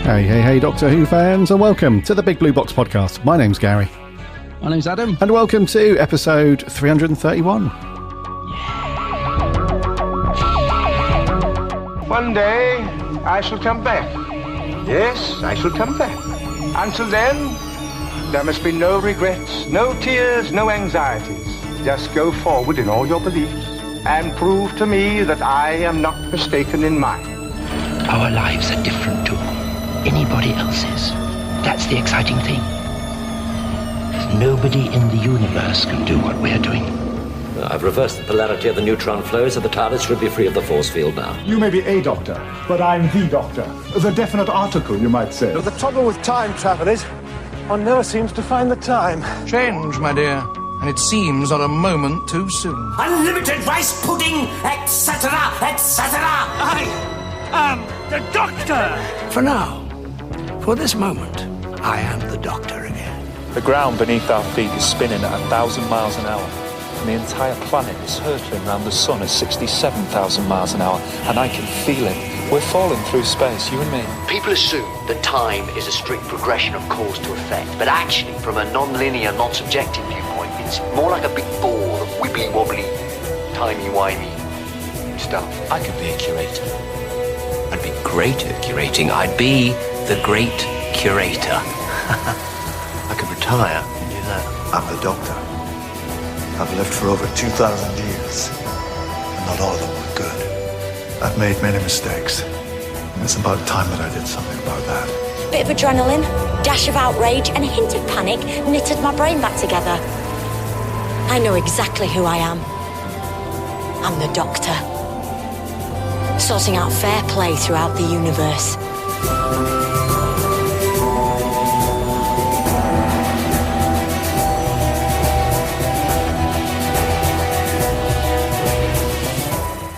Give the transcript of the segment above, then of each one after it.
Hey, Doctor Who fans, and welcome to the Big Blue Box podcast. My name's Gary. My name's Adam. And welcome to episode 331. One day, I shall come back. Yes, I shall come back. Until then, there must be no regrets, no tears, no anxieties. Just go forward in all your beliefs and prove to me that I am not mistaken in mine. Our lives are different to anybody else's. That's the exciting thing. Nobody in the universe can do what we're doing. I've reversed the polarity of the neutron flow, so the TARDIS should be free of the force field now. You may be a doctor, but I'm the doctor. The definite article, you might say. The trouble with time travel is, one never seems to find the time. Change, my dear, and it seems not a moment too soon. Unlimited rice pudding, etc., etc. I am the Doctor! For now, for this moment, I am the Doctor again. The ground beneath our feet is spinning at 1,000 miles an hour, and the entire planet is hurtling around the sun at 67,000 miles an hour, and I can feel it. We're falling through space, you and me. People assume that time is a strict progression of cause to effect, but actually, from a non-linear, non-subjective viewpoint, it's more like a big ball of wibbly-wobbly, timey-wimey stuff. I could be a curator. I'd be great at curating. I'd be the great curator. I could retire and do that. I'm the Doctor. I've lived for over 2,000 years, and not all of them were good. I've made many mistakes, and it's about time that I did something about that. Bit of adrenaline, dash of outrage, and a hint of panic knitted my brain back together. I know exactly who I am. I'm the Doctor. Sorting out fair play throughout the universe.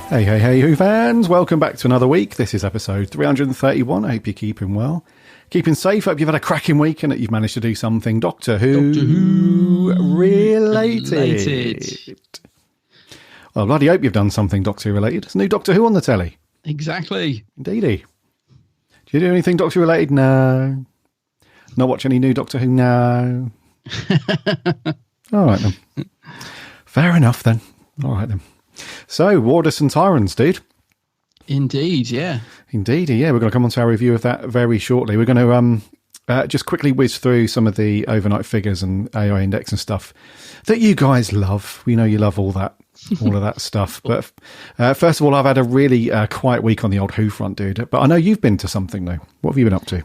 Hey, Who fans, welcome back to another week. This is episode 331. I hope you're keeping well, keeping safe. I hope you've had a cracking week and that you've managed to do something Doctor Who related. Well, I bloody hope you've done something Doctor Who related. There's a new Doctor Who on the telly. Exactly. Indeedy. Do you do anything Doctor Who related? No. Not watch any new Doctor Who? No. All right then. Fair enough then. All right then. So, Ward of Sontarans, dude. Indeed, yeah. Indeed, yeah. We're going to come on to our review of that very shortly. We're going to just quickly whiz through some of the overnight figures and AI index and stuff that you guys love. We know you love all of that stuff. But first of all, I've had a really quiet week on the old Who front, dude. But I know you've been to something, though. What have you been up to?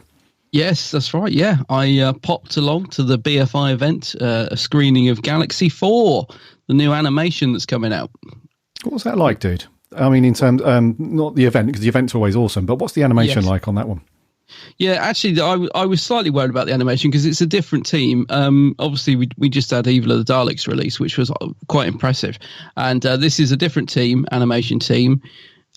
Yes, that's right, yeah. I popped along to the BFI event, a screening of Galaxy 4, the new animation that's coming out. What was that like, dude? I mean, in terms, not the event, because the event's always awesome, but what's the animation like on that one? Yeah, actually, I was slightly worried about the animation because it's a different team. Obviously, we just had Evil of the Daleks release, which was quite impressive. And this is a different team, animation team.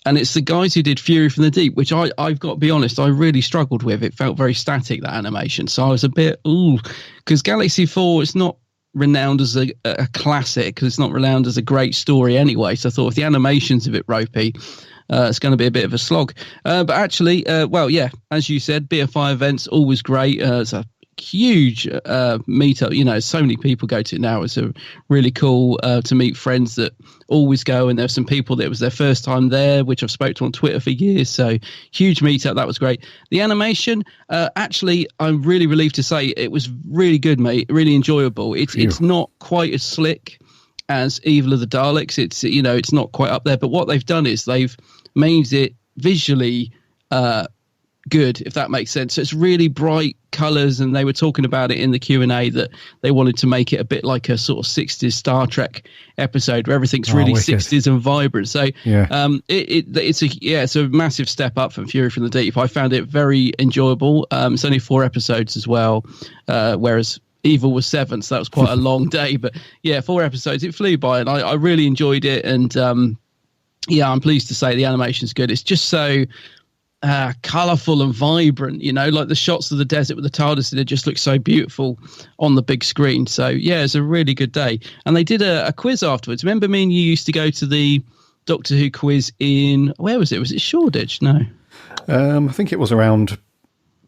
And it's the guys who did Fury from the Deep, which I've got to be honest, I really struggled with. It felt very static, that animation. So I was a bit, because Galaxy 4, it's not renowned as a classic, because it's not renowned as a great story anyway. So I thought if the animation's a bit ropey, it's going to be a bit of a slog. But actually, well, yeah, as you said, BFI events, always great. It's a huge meetup. You know, so many people go to it now. It's a really cool to meet friends that always go. And there's some people that it was their first time there, which I've spoke to on Twitter for years. So huge meetup. That was great. The animation, actually, I'm really relieved to say it was really good, mate. Really enjoyable. It's not quite as slick as Evil of the Daleks. It's not quite up there. But what they've done is they've made it visually good, if that makes sense. So it's really bright colours, and they were talking about it in the Q&A that they wanted to make it a bit like a sort of 60s Star Trek episode where everything's really wicked. 60s and vibrant. So it's a massive step up from Fury from the Deep. I found it very enjoyable. It's only 4 episodes as well, whereas Evil was 7, so that was quite a long day. But yeah, 4 episodes, it flew by, and I really enjoyed it. And I'm pleased to say the animation's good. It's just so colourful and vibrant, like the shots of the desert with the TARDIS in it just look so beautiful on the big screen. So yeah, it's a really good day. And they did a quiz afterwards. Remember me and you used to go to the Doctor Who quiz in, where was it? Was it Shoreditch? No. I think it was around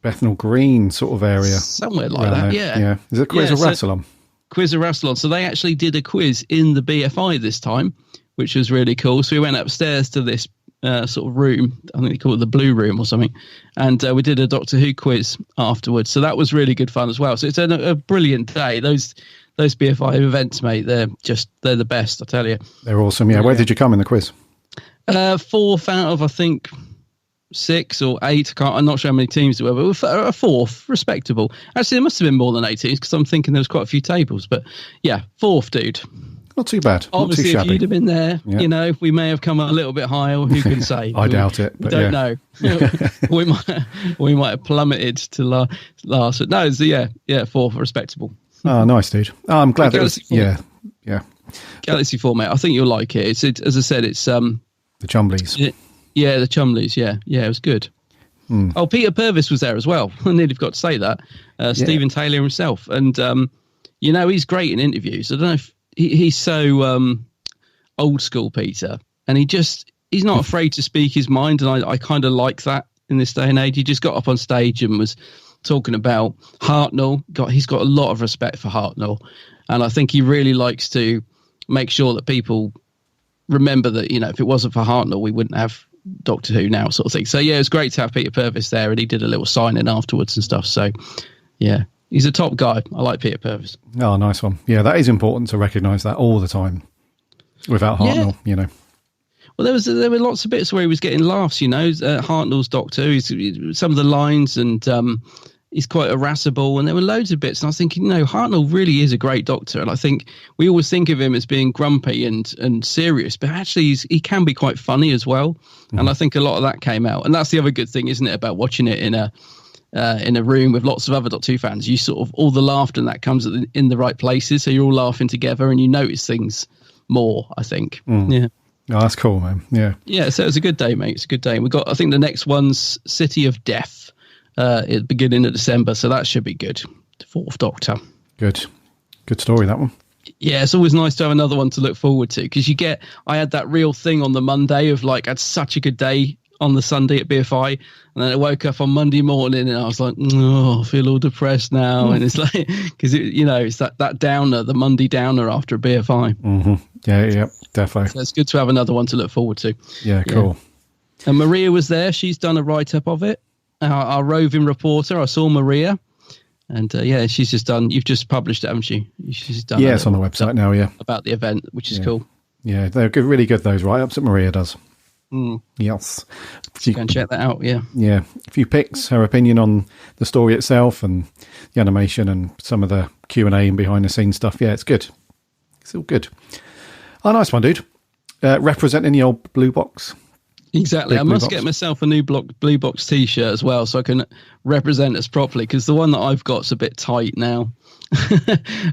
Bethnal Green sort of area. Somewhere like that, yeah. Yeah. Is it a quiz or Rassilon? Quiz or Rassilon. So they actually did a quiz in the BFI this time, which was really cool. So we went upstairs to this sort of room. I think they call it the Blue Room or something. And we did a Doctor Who quiz afterwards. So that was really good fun as well. So it's a brilliant day. Those BFI events, mate, they're the best, I tell you. They're awesome. Yeah. Where did you come in the quiz? 4th out of, I think, 6 or 8. I'm not sure how many teams there were, but a 4th, respectable. Actually, there must have been more than 8 teams because I'm thinking there was quite a few tables. But yeah, 4th, dude. Not too bad. Obviously, not too if you'd have been there, we may have come a little bit higher. Who can say? I doubt it. But don't know. we might have plummeted to last. But no, it's 4th, respectable. Oh, nice, dude. Oh, I'm glad that was. Yeah. Galaxy 4, mate. I think you'll like it. It's as I said, it's the Chumblies. The Chumblies. Yeah, it was good. Oh, Peter Purvis was there as well. I nearly forgot to say that. Stephen Taylor himself, and he's great in interviews. I don't know if he's so old school, Peter, and he's not afraid to speak his mind, and I kind of like that in this day and age. He just got up on stage and was talking about Hartnell. He's got a lot of respect for Hartnell, and I think he really likes to make sure that people remember that, if it wasn't for Hartnell, we wouldn't have Doctor Who now, sort of thing. So yeah, it was great to have Peter Purvis there, and he did a little sign-in afterwards and stuff. So yeah, he's a top guy. I like Peter Purvis. Oh, nice one. Yeah, that is important to recognise that all the time. Without Hartnell, Well, there were lots of bits where he was getting laughs. Hartnell's Doctor, some of the lines, and he's quite irascible, and there were loads of bits. And I was thinking, Hartnell really is a great Doctor, and I think we always think of him as being grumpy and serious, but actually he can be quite funny as well. And I think a lot of that came out, and that's the other good thing, isn't it, about watching it in a room with lots of other Doctor Who fans? You sort of, all the laughter and that comes in the right places, so you're all laughing together, and you notice things more, I think. Yeah. Oh, that's cool, man. Yeah. Yeah, so it was a good day, mate. It's a good day. We got, I think the next one's City of Death at the beginning of December, so that should be good. The 4th Doctor. Good story, that one. Yeah, it's always nice to have another one to look forward to, because I had that real thing on the Monday of I had such a good day on the Sunday at BFI, and then I woke up on Monday morning and I was like, I feel all depressed now. And it's because it's that downer, the Monday downer after a BFI. Mm-hmm. Yeah, definitely. So it's good to have another one to look forward to. Yeah, cool. And Maria was there. She's done a write-up of it. Our roving reporter, I saw Maria. And she's just done, you've just published it, haven't you? She's done it's on the website now, about the event, which is cool. Yeah, they're good, really good, those write-ups that Maria does. Yes. So go and check that out, yeah. Yeah. A few pics, her opinion on the story itself and the animation and some of the Q&A and behind-the-scenes stuff. Yeah, it's good. It's all good. Oh, nice one, dude. Representing the old blue box. Exactly. I must get myself a new blue box T-shirt as well, so I can represent us properly, because the one that I've got's a bit tight now.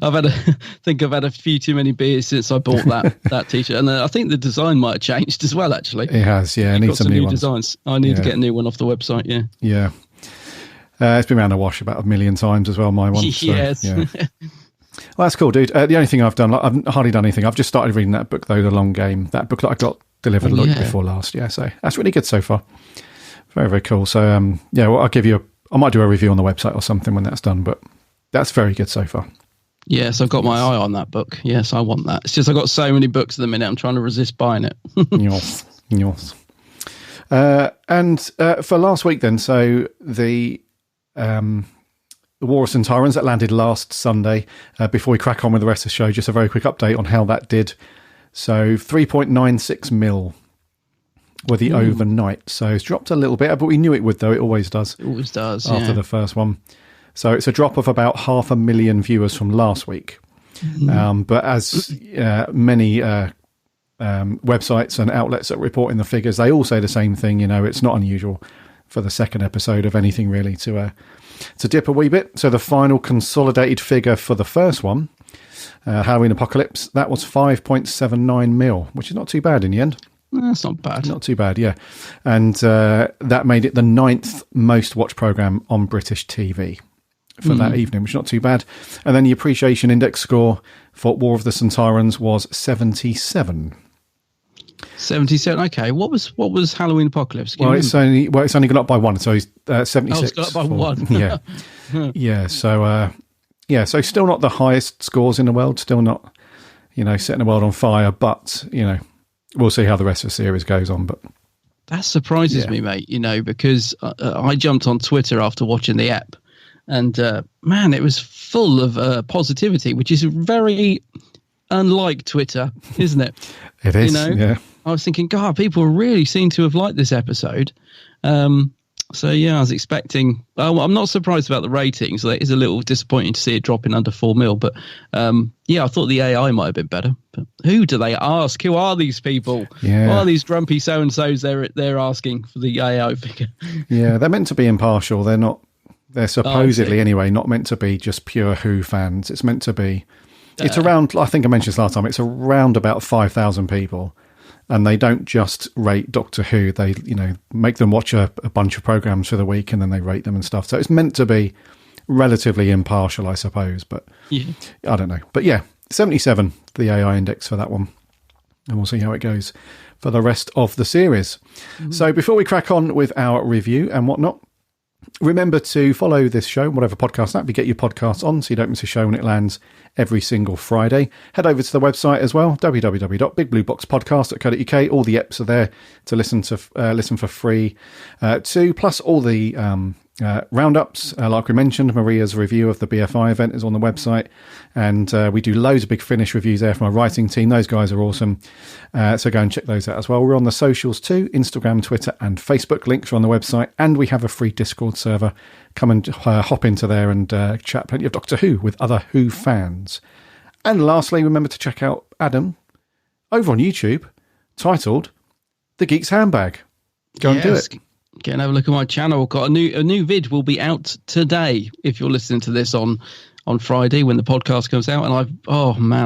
I've had a few too many beers since I bought that T-shirt, and I think the design might have changed as well. Actually, it has. Yeah, I need some new designs. I need to get a new one off the website. Yeah. It's been around the wash about 1 million times as well. My one. Yes. So, yeah. Well, that's cool, dude. The only thing I've done, I've hardly done anything. I've just started reading that book, though, The Long Game. That book that I got delivered a week before last. Yeah, so that's really good so far. Very, very cool. So, I might do a review on the website or something when that's done, but that's very good so far. Yes, I've got my eye on that book. Yes, I want that. It's just I've got so many books at the minute, I'm trying to resist buying it. Yes. And for last week then, so the War of Sontarans that landed last Sunday. Before we crack on with the rest of the show, just a very quick update on how that did. So 3.96 mil were the overnight. So it's dropped a little bit, but we knew it would, though. It always does. It always does, after the first one. So it's a drop of about 500,000 viewers from last week. But as many websites and outlets that report in the figures, they all say the same thing. It's not unusual for the second episode of anything really to dip a wee bit. So the final consolidated figure for the first one, Halloween Apocalypse, that was 5.79 mil, which is not too bad in the end. That's not bad. Not too bad, yeah. And that made it the 9th most watched programme on British TV for that evening, which is not too bad. And then the appreciation index score for War of the Sontarans was 77. 77. Okay, what was Halloween Apocalypse? Well, it's only gone up by one, so he's 76. Oh, it's gone up by one. Yeah, yeah. So so still not the highest scores in the world. Still not, setting the world on fire. But we'll see how the rest of the series goes on. But that surprises me, mate. Because I jumped on Twitter after watching the app, and man, it was full of positivity, which is very unlike Twitter, isn't it? It is. Yeah. I was thinking, God, people really seem to have liked this episode. So, I was expecting... I'm not surprised about the ratings. It is a little disappointing to see it dropping under 4 mil. But, I thought the AI might have been better. But who do they ask? Who are these people? Yeah. Who are these grumpy so-and-sos they're asking for the AI figure? Yeah, they're meant to be impartial. They're not... They're supposedly, anyway, not meant to be just pure Who fans. It's meant to be... It's around... I think I mentioned this last time. It's around about 5,000 people. And they don't just rate Doctor Who. They, make them watch a bunch of programs for the week and then they rate them and stuff. So it's meant to be relatively impartial, I suppose. But I don't know. But 77, the AI index for that one. And we'll see how it goes for the rest of the series. Mm-hmm. So before we crack on with our review and whatnot, remember to follow this show, whatever podcast app you get your podcasts on, so you don't miss a show when it lands every single Friday. Head over to the website as well, www.bigblueboxpodcast.co.uk. All the eps are there to listen for free too, plus all the roundups. Like we mentioned, Maria's review of the BFI event is on the website, and we do loads of Big Finish reviews there from our writing team. Those guys are awesome, so go and check those out as well. We're on the socials too, Instagram, Twitter and Facebook. Links are on the website, and we have a free Discord server. Come and hop into there and chat plenty of Doctor Who with other Who fans. And lastly, remember to check out Adam over on YouTube, titled The Geek's Handbag. Go and do it. Get and have a look at my channel. Got a new vid will be out today if you're listening to this on Friday when the podcast comes out. And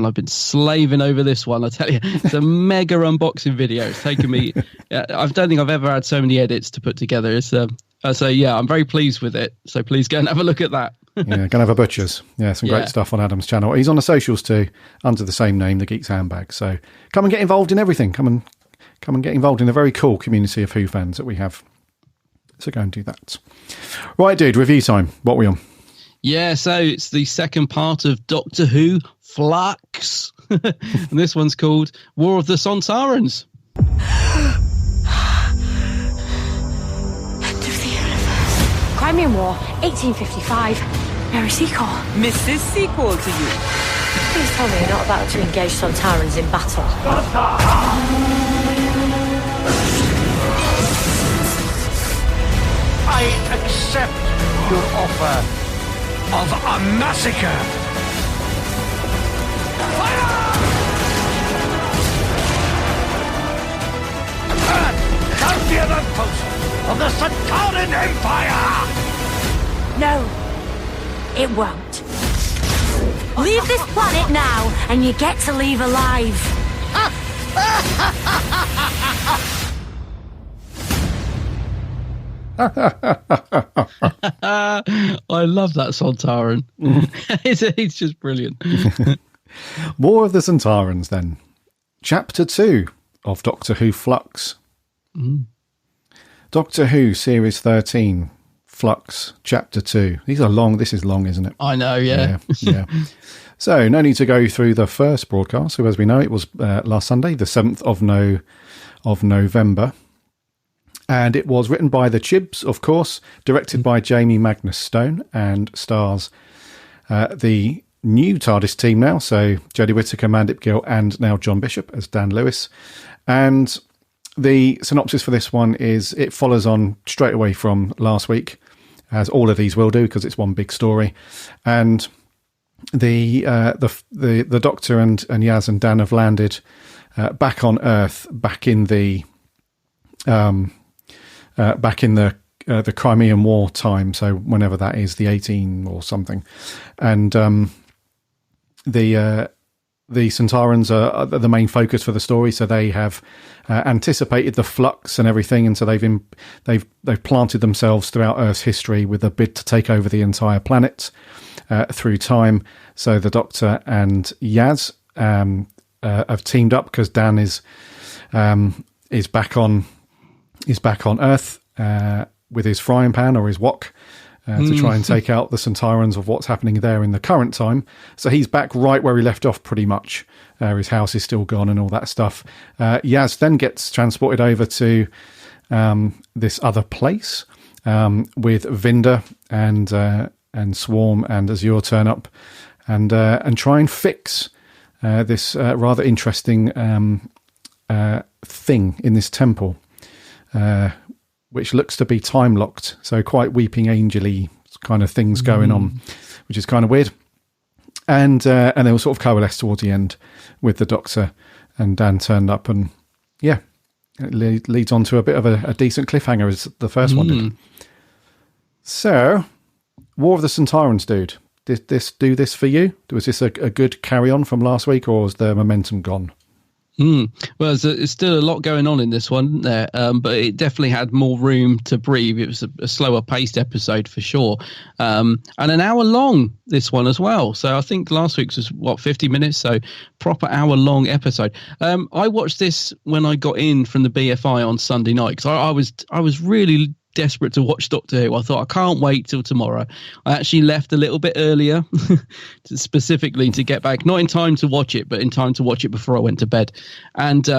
I've been slaving over this one. I tell you, it's a mega unboxing video. It's taken me. I don't think I've ever had so many edits to put together. It's I'm very pleased with it. So please go and have a look at that. Go and have a butcher's. Yeah, some great stuff on Adam's channel. He's on the socials too, under the same name, The Geek's Handbag. So come and get involved in everything. Come and get involved in the very cool community of Who fans that we have. So go and do that. Right, dude, review time. What are we on? Yeah, so it's the second part of Doctor Who Flux. And this one's called War of the Sontarans. End of the universe. Crimean War, 1855. Mary Sequel. Mrs. Sequel to you. Please tell me you're not about to engage Sontarans in battle. I accept your offer of a massacre. Fire! Earth shall be the post of the Sontaran Empire! No, it won't. Leave this planet now, and you get to leave alive. I love that Sontaran. It's just brilliant. War of the Sontarans, then. Chapter 2 of Doctor Who Flux. Doctor Who Series 13, Flux Chapter 2. These are long. This is long, isn't it? I know, yeah. So, no need to go through the first broadcast. So, as we know, it was last Sunday, the 7th of November. And it was written by the Chibs, of course, directed by Jamie Magnus Stone, and stars the new TARDIS team now. So Jodie Whittaker, Mandip Gill, and now John Bishop as Dan Lewis. And the synopsis for this one is it follows on straight away from last week, as all of these will do, because it's one big story. And the Doctor and Yaz and Dan have landed back on Earth, back in the Crimean War time, so whenever that is, the 18 or something, and the Sontarans are the main focus for the story. So they have anticipated the flux and everything, and so they've planted themselves throughout Earth's history with a bid to take over the entire planet through time. So the Doctor and Yaz have teamed up because Dan is is back on Earth with his frying pan or his wok to try and take out the Sontarans of what's happening there in the current time. So he's back right where he left off pretty much. His house is still gone and all that stuff. Yaz then gets transported over to this other place with Vinda and Swarm and Azure turn up and try and fix this rather interesting thing in this temple, which looks to be time locked. So quite weeping angel-y kind of things going on, which is kind of weird. And they will sort of coalesce towards the end with the Doctor and Dan turned up, and yeah, it leads on to a bit of a decent cliffhanger as the first one did. So, War of the Sontarans, dude. Did this do this for you? Was this a good carry on from last week, or was the momentum gone? Well, there's still a lot going on in this one there, but it definitely had more room to breathe. It was a slower paced episode for sure, and an hour long this one as well. So I think last week's was 50 minutes, so proper hour long episode. I watched this when I got in from the BFI on Sunday night because I was really desperate to watch Doctor Who. I thought, I can't wait till tomorrow. I actually left a little bit earlier specifically to get back, not in time to watch it, but in time to watch it before I went to bed. And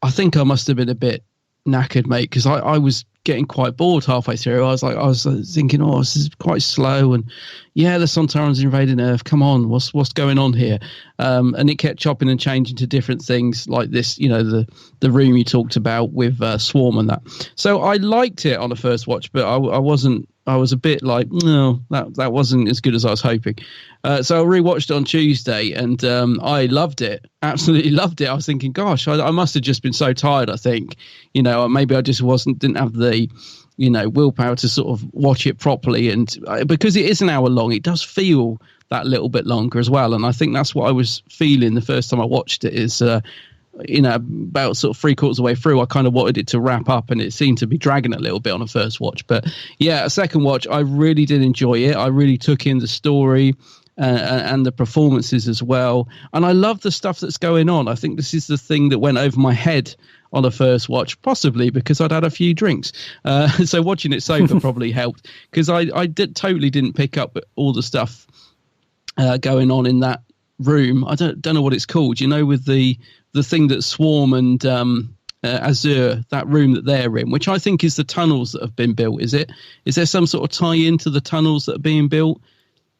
I think I must have been a bit knackered, mate, because I was getting quite bored halfway through. I was thinking, this is quite slow, and yeah, the Sontarans invading Earth. Come on, what's going on here? And it kept chopping and changing to different things like this. The room you talked about with Swarm and that. So I liked it on the first watch, but I wasn't. I was a bit like, no, that wasn't as good as I was hoping. So I rewatched it on Tuesday, and I loved it. Absolutely loved it. I was thinking, gosh, I must have just been so tired. I think, maybe I just didn't have the, willpower to sort of watch it properly. And because it is an hour long, it does feel that little bit longer as well. And I think that's what I was feeling the first time I watched it. Is about sort of 3/4 of the way through, I kind of wanted it to wrap up, and it seemed to be dragging a little bit on a first watch. But yeah, a second watch, I really did enjoy it. I really took in the story and the performances as well. And I love the stuff that's going on. I think this is the thing that went over my head on a first watch, possibly because I'd had a few drinks. So watching it sober probably helped, because I totally didn't pick up all the stuff going on in that room. I don't know what it's called, with the thing that Swarm and Azure, that room that they're in, which I think is the tunnels that have been built. Is there some sort of tie into the tunnels that are being built?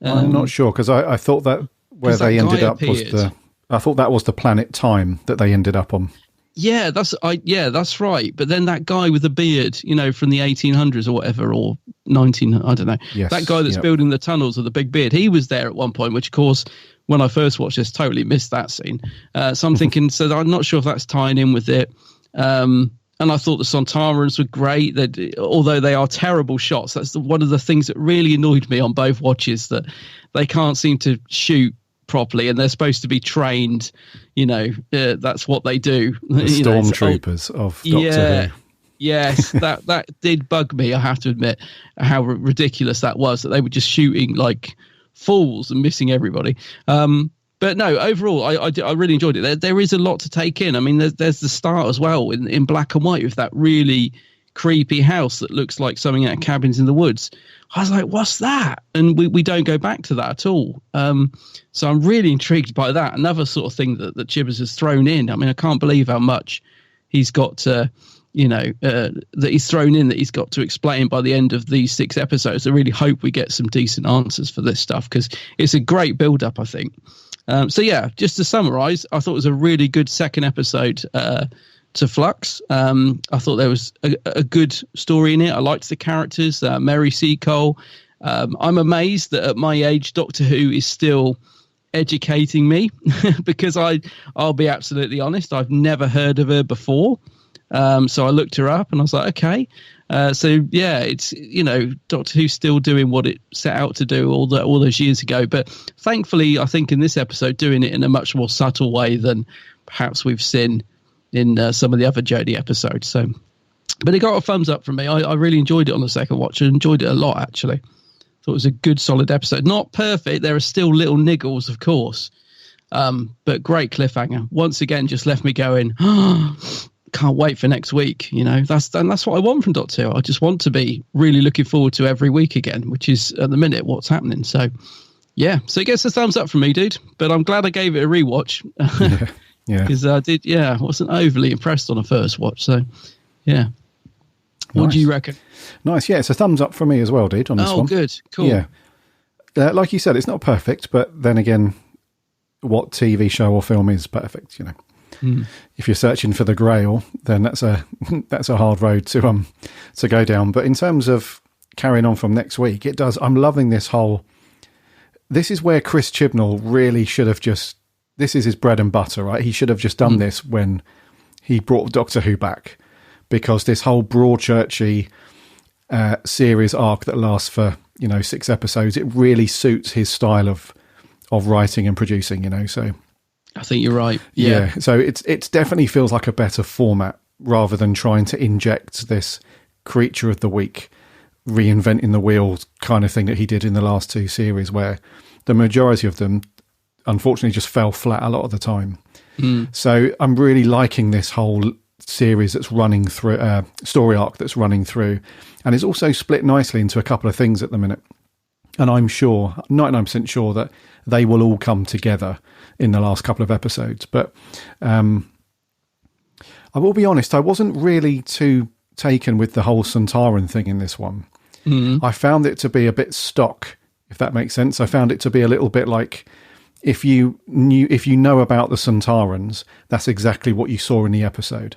I'm not sure, because I thought that where they ended up appeared. I thought that was the planet Time that they ended up on. Yeah, that's right. But then that guy with the beard, from the 1800s or whatever, or 19, I don't know. Yes, that guy that's building the tunnels with the big beard, he was there at one point, which of course, when I first watched this, totally missed that scene. So I'm thinking, so I'm not sure if that's tying in with it. And I thought the Sontarans were great. Although they are terrible shots, that's one of the things that really annoyed me on both watches, that they can't seem to shoot properly, and they're supposed to be trained. That's what they do. The stormtroopers of Doctor Who. Yes, that did bug me. I have to admit how ridiculous that was, that they were just shooting like fools and missing everybody. But no, overall, I really enjoyed it. There is a lot to take in. I mean, there's the start as well in black and white with that really creepy house that looks like something out of Cabins in the Woods. I was like, what's that? And we don't go back to that at all. So I'm really intrigued by that. Another sort of thing that Chibbers has thrown in. I mean, I can't believe how much he's got to, that he's thrown in, that he's got to explain by the end of these 6 episodes. I really hope we get some decent answers for this stuff, because it's a great build-up, I think. So yeah, just to summarise, I thought it was a really good second episode to Flux. I thought there was a good story in it. I liked the characters, Mary Seacole. I'm amazed that at my age, Doctor Who is still educating me, because I'll be absolutely honest, I've never heard of her before. So I looked her up and I was like, okay. So yeah, it's, Doctor Who's still doing what it set out to do all those years ago. But thankfully, I think in this episode, doing it in a much more subtle way than perhaps we've seen in some of the other Jodie episodes. So, but it got a thumbs up from me. I really enjoyed it on the second watch. I enjoyed it a lot, actually. Thought it was a good, solid episode. Not perfect. There are still little niggles, of course. But great cliffhanger. Once again, just left me going, can't wait for next week. That's what I want from Doctor Who. I just want to be really looking forward to every week again, which is at the minute what's happening. So, yeah. So it gets a thumbs up from me, dude. But I'm glad I gave it a rewatch. Yeah. Because I wasn't overly impressed on a first watch. So, yeah. What do you reckon? Nice. Yeah, it's a thumbs up for me as well, dude, on this one. Oh, good. Cool. Yeah. Like you said, it's not perfect, but then again, what TV show or film is perfect, If you're searching for the Grail, then that's a hard road to go down. But in terms of carrying on from next week, it does. I'm loving this whole. This is where Chris Chibnall really should have just. This is his bread and butter, right? He should have just done this when he brought Doctor Who back, because this whole Broadchurchy series arc that lasts for 6 episodes, it really suits his style of writing and producing. So. I think you're right. Yeah. So it's definitely feels like a better format rather than trying to inject this creature of the week, reinventing the wheel kind of thing that he did in the last 2 series, where the majority of them unfortunately just fell flat a lot of the time. So I'm really liking this whole series that's running through, story arc that's running through, and it's also split nicely into a couple of things at the minute. And I'm sure, 99% sure, that they will all come together in the last couple of episodes. But I will be honest, I wasn't really too taken with the whole Sontaran thing in this one. I found it to be a bit stock, if that makes sense. I found it to be a little bit like, if you know about the Sontarans, that's exactly what you saw in the episode.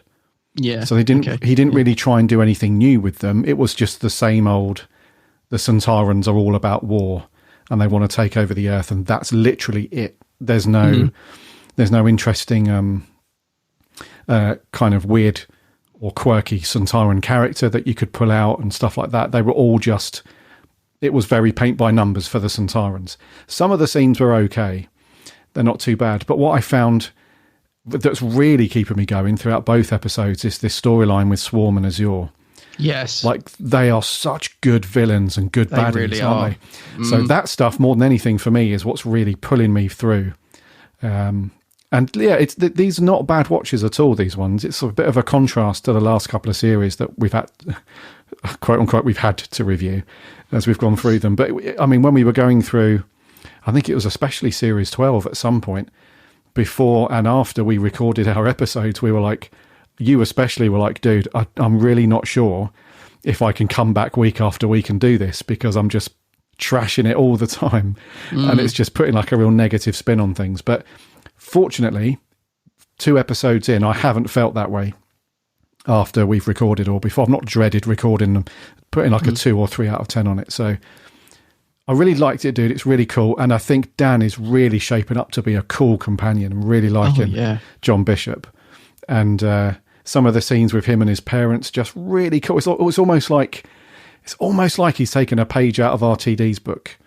Yeah. So he didn't really try and do anything new with them. It was just the same old. The Sontarans are all about war, and they want to take over the Earth, and that's literally it. There's no interesting kind of weird or quirky Sontaran character that you could pull out and stuff like that. They were all just. It was very paint by numbers for the Sontarans. Some of the scenes were okay. They're not too bad. But what I found that's really keeping me going throughout both episodes is this storyline with Swarm and Azure. Yes. Like, they are such good villains and good baddies, really aren't they? So that stuff, more than anything for me, is what's really pulling me through. And yeah, these are not bad watches at all, these ones. It's a bit of a contrast to the last couple of series that we've had, quote unquote, we've had to review as we've gone through them. But I mean, when we were going through, I think it was especially series 12 at some point, before and after we recorded our episodes, we were like, you especially were like, dude, I'm really not sure if I can come back week after week and do this, because I'm just trashing it all the time. And it's just putting like a real negative spin on things. But fortunately, 2 episodes in, I haven't felt that way after we've recorded or before. I've not dreaded recording them, putting like a 2 or 3 out of 10 on it. So I really liked it, dude. It's really cool. And I think Dan is really shaping up to be a cool companion. I'm really liking John Bishop. And some of the scenes with him and his parents, just really cool. It's almost like he's taken a page out of RTD's book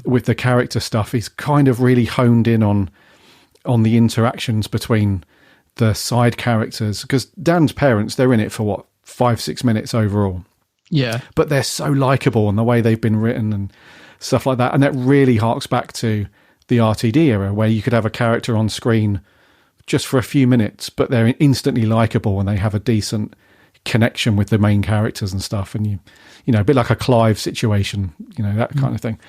with the character stuff. He's kind of really honed in on the interactions between the side characters, because Dan's parents, they're in it for 5-6 minutes overall. Yeah. But they're so likable, and the way they've been written and stuff like that. And that really harks back to the RTD era, where you could have a character on screen just for a few minutes, but they're instantly likable and they have a decent connection with the main characters and stuff. And you know, a bit like a Clive situation, that kind of thing.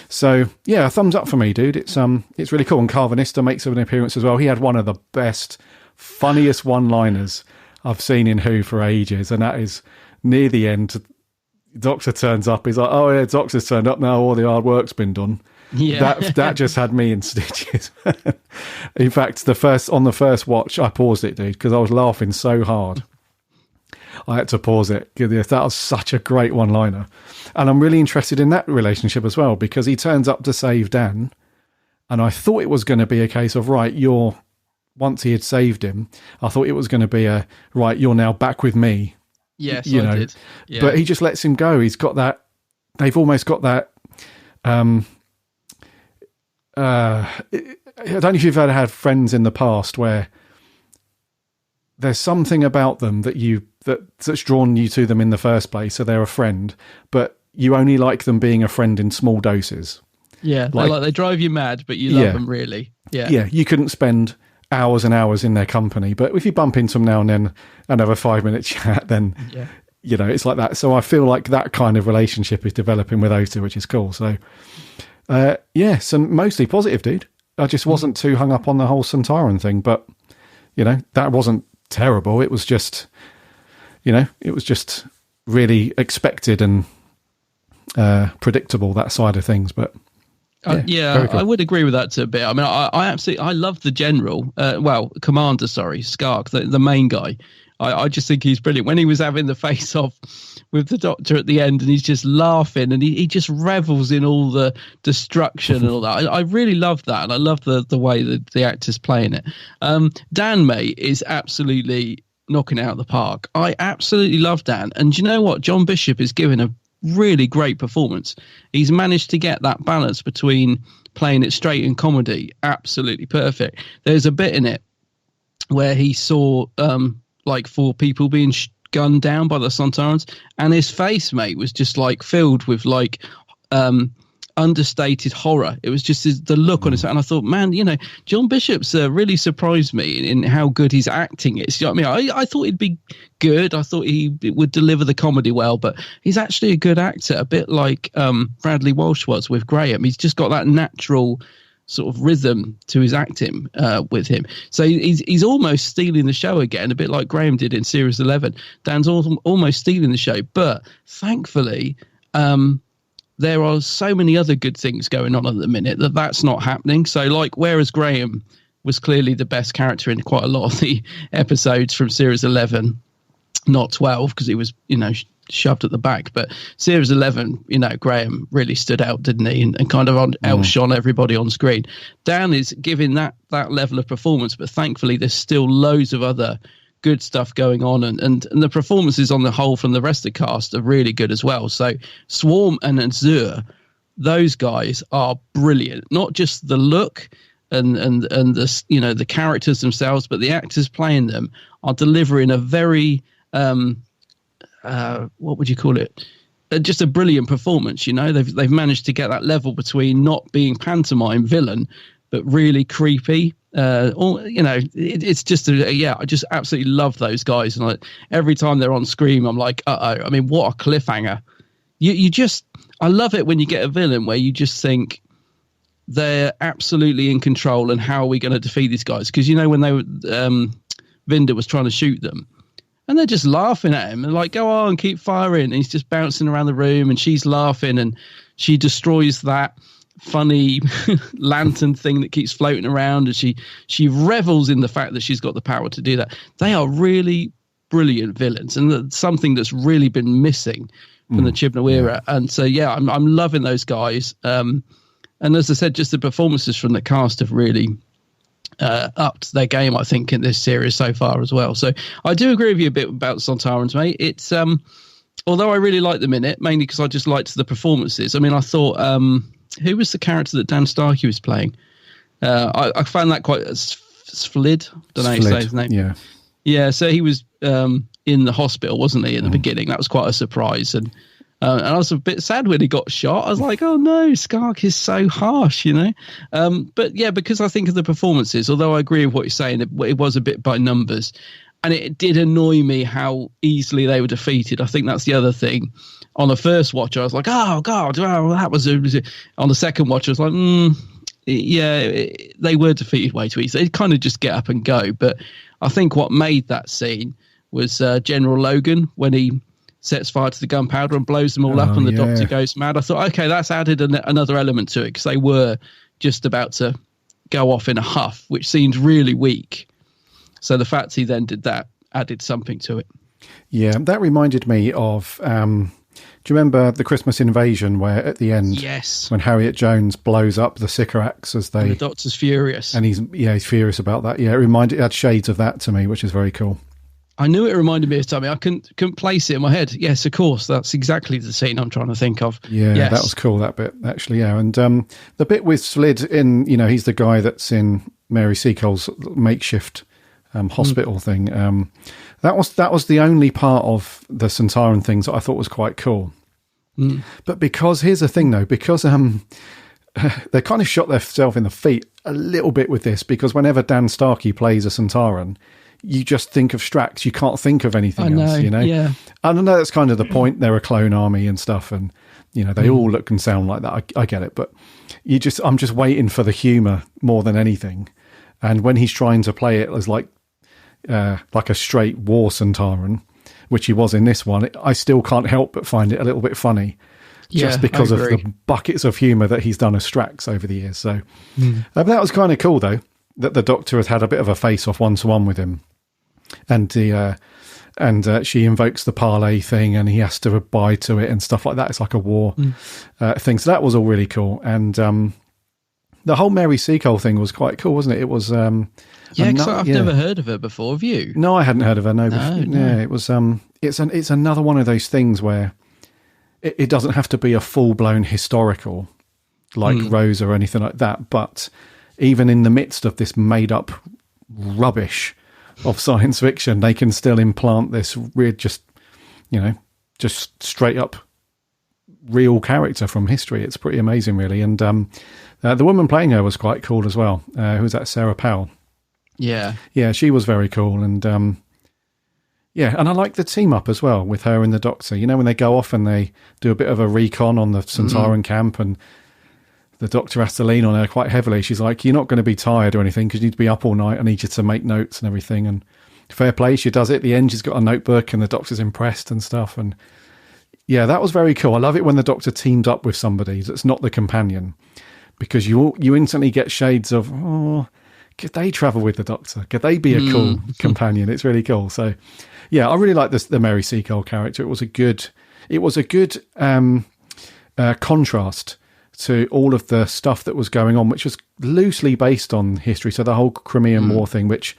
So yeah, a thumbs up for me, dude. It's really cool. And Carvanista makes an appearance as well. He had one of the best, funniest one-liners I've seen in Who for ages, and that is near the end. Doctor turns up. He's like, "Oh yeah, Doctor's turned up now. All the hard work's been done." Yeah, that just had me in stitches. In fact, on the first watch, I paused it, dude, because I was laughing so hard. I had to pause it. That was such a great one-liner, and I'm really interested in that relationship as well, because he turns up to save Dan, and I thought it was going to be a case of once he had saved him, I thought it was going to be you're now back with me. Yes, I did. Yeah. But he just lets him go. He's got that. They've almost got that. I don't know if you've ever had friends in the past where there's something about them that's drawn you to them in the first place, so they're a friend, but you only like them being a friend in small doses. Yeah, they drive you mad, but you love them really. Yeah, you couldn't spend hours and hours in their company, but if you bump into them now and then and have a 5-minute chat, then it's like that. So I feel like that kind of relationship is developing with those two, which is cool. So yes, and mostly positive, dude. I just wasn't too hung up on the whole Sontaran thing, but that wasn't terrible. It was just really expected and predictable, that side of things. But cool. I would agree with that to a bit. I mean, I love the general, commander, Skark, the main guy. I just think he's brilliant. When he was having the face-off with the Doctor at the end and he's just laughing and he just revels in all the destruction and all that. I really love that, and I love the way that the actor's playing it. Dan, mate, is absolutely knocking it out of the park. I absolutely love Dan. And do you know what? John Bishop is giving a really great performance. He's managed to get that balance between playing it straight and comedy absolutely perfect. There's a bit in it where he saw 4 people being gunned down by the Sontarans, and his face, mate, was just filled with understated horror. It was just the look on his face, and I thought, man, John Bishop's really surprised me in how good his acting is. You know what I mean? I thought he'd be good. I thought he would deliver the comedy well, but he's actually a good actor, a bit like Bradley Walsh was with Graham. He's just got that natural sort of rhythm to his acting with him. So he's almost stealing the show again, a bit like Graham did in Series 11. Dan's almost stealing the show, but thankfully there are so many other good things going on at the minute that's not happening. So whereas Graham was clearly the best character in quite a lot of the episodes from Series 11, not 12, because he was, shoved at the back, but Series 11, Graham really stood out, didn't he, and kind of outshone everybody on screen. Dan is giving that level of performance, but thankfully there's still loads of other good stuff going on, and the performances on the whole from the rest of the cast are really good as well. So Swarm and Azure, those guys are brilliant. Not just the look and the the characters themselves, but the actors playing them are delivering a very what would you call it? Just a brilliant performance. They've managed to get that level between not being pantomime villain, but really creepy. It's just I just absolutely love those guys, and every time they're on screen, I'm like, I mean, what a cliffhanger! I love it when you get a villain where you just think they're absolutely in control, and how are we going to defeat these guys? Because when they were Vinda was trying to shoot them, and they're just laughing at him and go on, keep firing. And he's just bouncing around the room, and she's laughing, and she destroys that funny lantern thing that keeps floating around, and she revels in the fact that she's got the power to do that. They are really brilliant villains, and that's something that's really been missing from the Chibnall era. And so, I'm loving those guys. And as I said, just the performances from the cast have really upped their game, I think, in this series so far as well. So I do agree with you a bit about Sontarans, mate. It's although I really like them in it, mainly because I just liked the performances. I mean, I thought who was the character that Dan Starkey was playing? I found that quite Flid. Don't know how you say his name. Yeah. So he was in the hospital, wasn't he, in the beginning? That was quite a surprise, and I was a bit sad when he got shot. I was like, oh no, Skark is so harsh, But yeah, because I think of the performances, although I agree with what you're saying, it was a bit by numbers. And it did annoy me how easily they were defeated. I think that's the other thing. On the first watch, I was like, oh God, well, that was... On the second watch, I was like, they were defeated way too easy. They kind of just get up and go. But I think what made that scene was General Logan, when he sets fire to the gunpowder and blows them all up, and the Doctor goes mad. I thought, okay, that's added another element to it, because they were just about to go off in a huff, which seemed really weak. So the fact he then did that added something to it. Yeah, that reminded me of... do you remember the Christmas Invasion, where at the end, when Harriet Jones blows up the Sycorax as they... And the Doctor's furious. And he's furious about that. Yeah, it had shades of that to me, which is very cool. I knew it reminded me of something. I couldn't place it in my head. Yes, of course. That's exactly the scene I'm trying to think of. Yeah, that was cool, that bit, actually, yeah. And the bit with Slid in, he's the guy that's in Mary Seacole's makeshift hospital thing. That was the only part of the Sontaran things that I thought was quite cool. But because, here's the thing though, because they kind of shot themselves in the feet a little bit with this, because whenever Dan Starkey plays a Sontaran, you just think of Strax. You can't think of anything else, you know? Yeah. I don't know, that's kind of the point. They're a clone army and stuff, and, you know, they all look and sound like that. I get it, but I'm just waiting for the humour more than anything. And when he's trying to play it as like a straight war Sontaran, which he was in this one, I still can't help but find it a little bit funny, just because of the buckets of humour that he's done as Strax over the years. So but that was kind of cool, though, that the Doctor has had a bit of a face-off one-to-one with him. And she invokes the parlay thing, and he has to abide to it and stuff like that. It's like a war thing. So that was all really cool. And the whole Mary Seacole thing was quite cool, wasn't it? It was because I've never heard of her before. Have you? No, I hadn't heard of her. No. Yeah, it was. It's another one of those things where it doesn't have to be a full-blown historical like Rose or anything like that. But even in the midst of this made-up rubbish of science fiction, they can still implant this weird, just straight up real character from history. It's pretty amazing, really. And the woman playing her was quite cool as well. Who was that? Sarah Powell. Yeah, she was very cool. And and I like the team up as well with her and the Doctor. You know, when they go off and they do a bit of a recon on the Sontaran camp, and the Doctor has to lean on her quite heavily. She's like, "You're not going to be tired or anything because you need to be up all night. I need you to make notes and everything." And fair play, she does it. At the end, she's got a notebook and the Doctor's impressed and stuff. And yeah, that was very cool. I love it when the Doctor teamed up with somebody that's not the companion, because you instantly get shades of, could they travel with the Doctor? Could they be a cool companion? It's really cool. So yeah, I really like the Mary Seacole character. It was a good contrast to all of the stuff that was going on, which was loosely based on history. So the whole Crimean War thing, which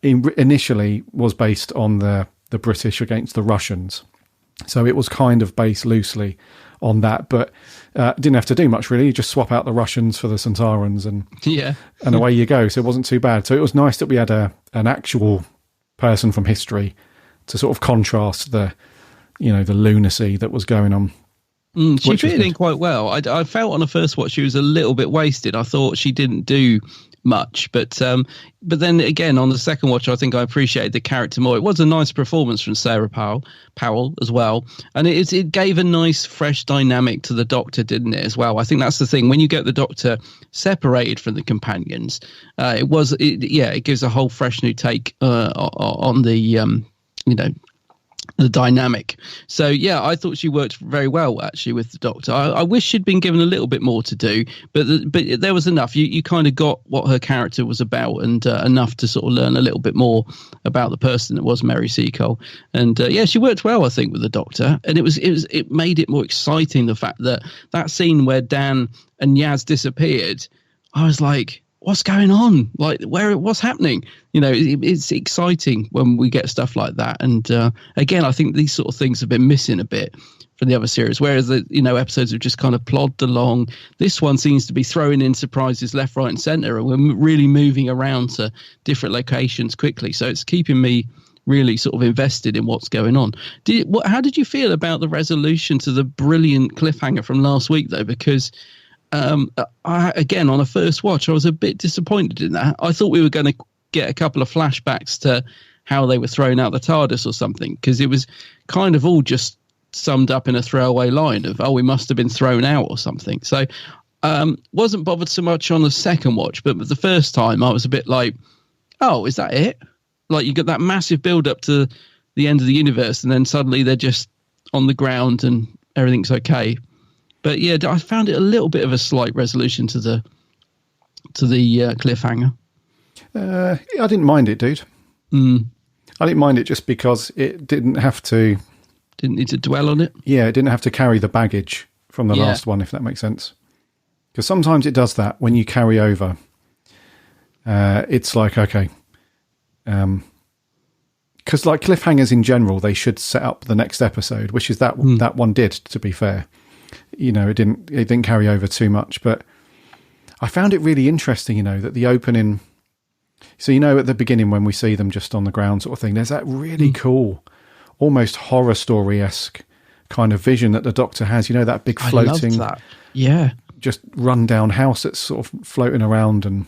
initially was based on the British against the Russians. So it was kind of based loosely on that, but didn't have to do much, really. You just swap out the Russians for the Sontarans and away you go. So it wasn't too bad. So it was nice that we had an actual person from history to sort of contrast the lunacy that was going on. She fitted in quite well. I felt on the first watch she was a little bit wasted. I thought she didn't do much, but then again on the second watch, I think I appreciated the character more. It was a nice performance from Sarah Powell as well, and it gave a nice fresh dynamic to the Doctor, didn't it, as well? I think that's the thing, when you get the Doctor separated from the companions, it gives a whole fresh new take on the the dynamic. So yeah, I thought she worked very well actually with the Doctor. I wish she'd been given a little bit more to do, but there was enough. You kind of got what her character was about, and enough to sort of learn a little bit more about the person that was Mary Seacole. And she worked well, I think, with the Doctor, and it made it more exciting. The fact that scene where Dan and Yaz disappeared, I was like, what's going on? Like, what's happening? It's exciting when we get stuff like that. And again, I think these sort of things have been missing a bit from the other series, whereas the episodes have just kind of plodded along. This one seems to be throwing in surprises left, right, and centre, and we're really moving around to different locations quickly. So it's keeping me really sort of invested in what's going on. How did you feel about the resolution to the brilliant cliffhanger from last week, though? Because again, on a first watch, I was a bit disappointed in that. I thought we were going to get a couple of flashbacks to how they were thrown out the TARDIS or something, because it was kind of all just summed up in a throwaway line of, we must have been thrown out or something. So wasn't bothered so much on the second watch, but the first time I was a bit like, is that it? Like, you got that massive build up to the end of the universe, and then suddenly they're just on the ground and everything's okay. But yeah, I found it a little bit of a slight resolution to the cliffhanger. I didn't mind it, dude. I didn't mind it just because it didn't need to dwell on it. Yeah, it didn't have to carry the baggage from the last one, if that makes sense. Because sometimes it does that when you carry over. It's like, okay. Because like cliffhangers in general, they should set up the next episode, which is that one did, to be fair. It didn't carry over too much, but I found it really interesting, that the opening, so, at the beginning when we see them just on the ground sort of thing, there's that really cool, almost horror story-esque kind of vision that the Doctor has, that big floating. I loved that. Yeah. just run down house that's sort of floating around. And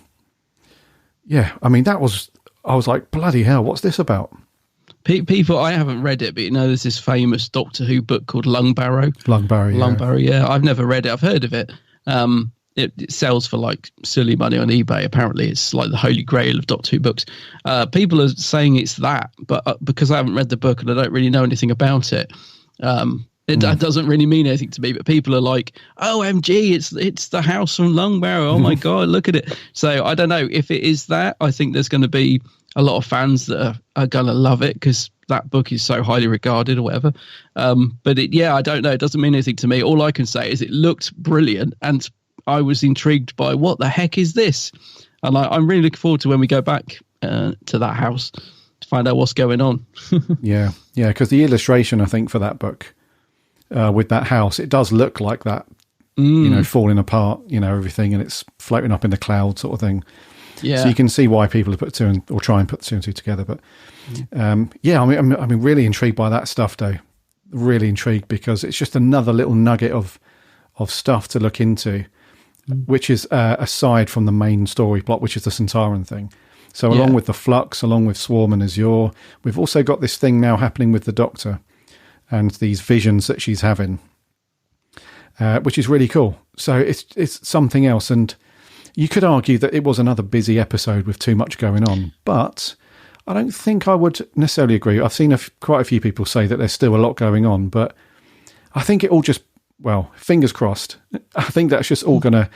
yeah, I mean, I was like, bloody hell, what's this about? People, I haven't read it, but there's this famous Doctor Who book called Lungbarrow. Lungbarrow, yeah. I've never read it. I've heard of it. It sells for like silly money on eBay. Apparently, it's like the holy grail of Doctor Who books. People are saying it's that, but because I haven't read the book and I don't really know anything about it, that doesn't really mean anything to me. But people are like, "OMG, it's the house from Lungbarrow. Oh my god, look at it!" So I don't know if it is that. I think there's going to be a lot of fans that are going to love it because that book is so highly regarded or whatever. But I don't know. It doesn't mean anything to me. All I can say is it looked brilliant and I was intrigued by what the heck is this? And I'm really looking forward to when we go back to that house to find out what's going on. Yeah, because the illustration, I think, for that book with that house, it does look like that, falling apart, everything, and it's floating up in the cloud sort of thing. Yeah. So you can see why people have try and put two and two together. But I'm really intrigued by that stuff, though. Really intrigued because it's just another little nugget of stuff to look into, which is aside from the main story plot, which is the Sontaran thing. So along with the Flux, along with Swarm and Azure, we've also got this thing now happening with the Doctor and these visions that she's having, which is really cool. So it's something else. And you could argue that it was another busy episode with too much going on, but I don't think I would necessarily agree. I've seen quite a few people say that there's still a lot going on, but I think it all just, fingers crossed. I think that's just all going to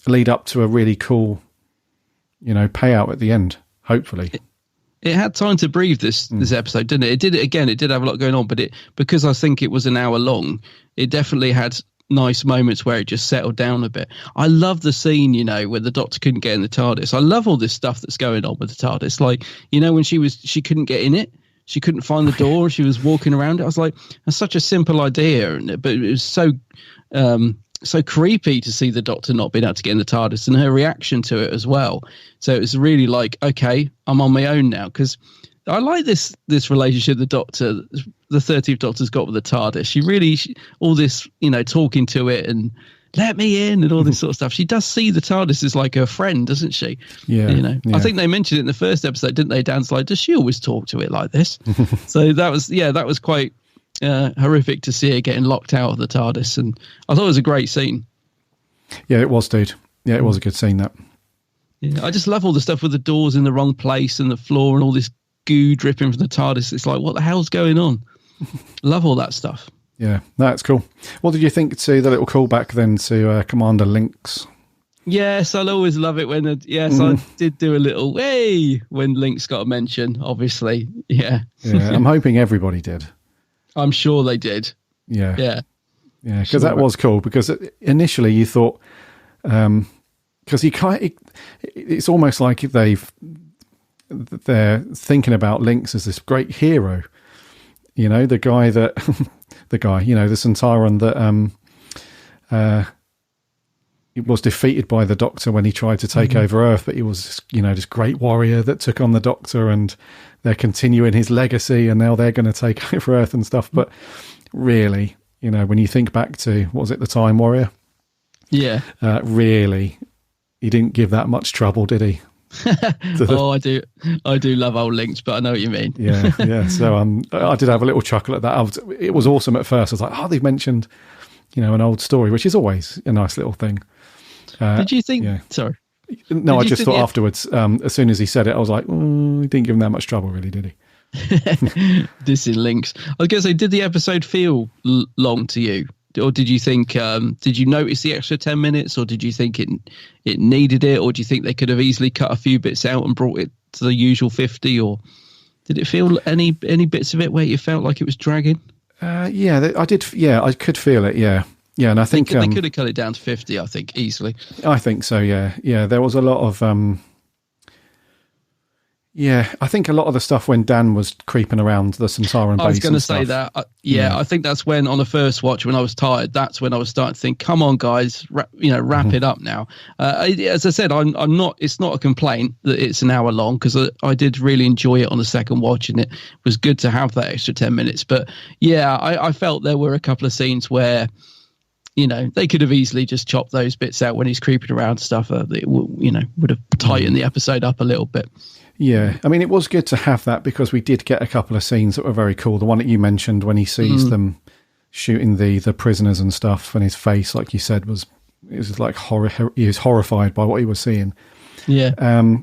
lead up to a really cool, payout at the end, hopefully. It had time to breathe this episode, didn't it? It did have a lot going on, but because I think it was an hour long, it definitely had nice moments where it just settled down a bit. I love the scene, where the Doctor couldn't get in the TARDIS. I love all this stuff that's going on with the TARDIS. Like, when she couldn't get in it, she couldn't find the door, she was walking around it. I was like, that's such a simple idea, but it was so creepy to see the Doctor not being able to get in the TARDIS and her reaction to it as well. So it was really like, okay, I'm on my own now, because I like this relationship the 13th Doctor's got with the TARDIS. She all this, talking to it and let me in and all this sort of stuff. She does see the TARDIS as like her friend, doesn't she? Yeah. I think they mentioned it in the first episode, didn't they? Dan's like, does she always talk to it like this? So that was quite horrific to see her getting locked out of the TARDIS. And I thought it was a great scene. Yeah, it was, dude. Yeah, it was a good scene, that. Yeah, I just love all the stuff with the doors in the wrong place and the floor and all this goo dripping from the TARDIS. It's like, what the hell's going on? Love all that stuff. Yeah, that's cool. What did you think to the little callback then to Commander Lynx? Yes, I'll always love it when I did do a little hey when Lynx got a mention, obviously. Yeah. I'm hoping everybody did. I'm sure they did. Yeah, because that was cool, because initially you thought, because it's almost like they're thinking about Lynx as this great hero, the guy, the Sontaran that it was defeated by the Doctor when he tried to take over Earth, but he was, this great warrior that took on the Doctor, and they're continuing his legacy, and now they're going to take over Earth and stuff. But really, when you think back to, what was it, the Time Warrior? Yeah. Really, he didn't give that much trouble, did he? I do love old Lynx, but I know what you mean. Yeah. So I did have a little chuckle at that. It was awesome at first. I was like, they've mentioned, an old story, which is always a nice little thing. Did you think? Yeah. Sorry. No, I just thought afterwards, as soon as he said it, I was like, he didn't give him that much trouble, really, did he? This in Lynx. I was going to say, did the episode feel long to you? Or did you think, did you notice the extra 10 minutes, or did you think it needed it, or do you think they could have easily cut a few bits out and brought it to the usual 50, or did it feel any bits of it where you felt like it was dragging? I did. Yeah, I could feel it. Yeah, and I think they could have cut it down to 50. I think easily. I think so. Yeah. There was a lot of. I think a lot of the stuff when Dan was creeping around the Sontaran base. I was going to say that. I think that's when, on the first watch, when I was tired, that's when I was starting to think, come on, guys, wrap it up now. As I said, I'm not. It's not a complaint that it's an hour long, because I did really enjoy it on the second watch, and it was good to have that extra 10 minutes. But yeah, I felt there were a couple of scenes where they could have easily just chopped those bits out when he's creeping around and stuff. It would have tightened the episode up a little bit. Yeah, I mean, it was good to have that because we did get a couple of scenes that were very cool. The one that you mentioned when he sees them shooting the prisoners and stuff, and his face, like you said, was like he was horrified by what he was seeing. Yeah.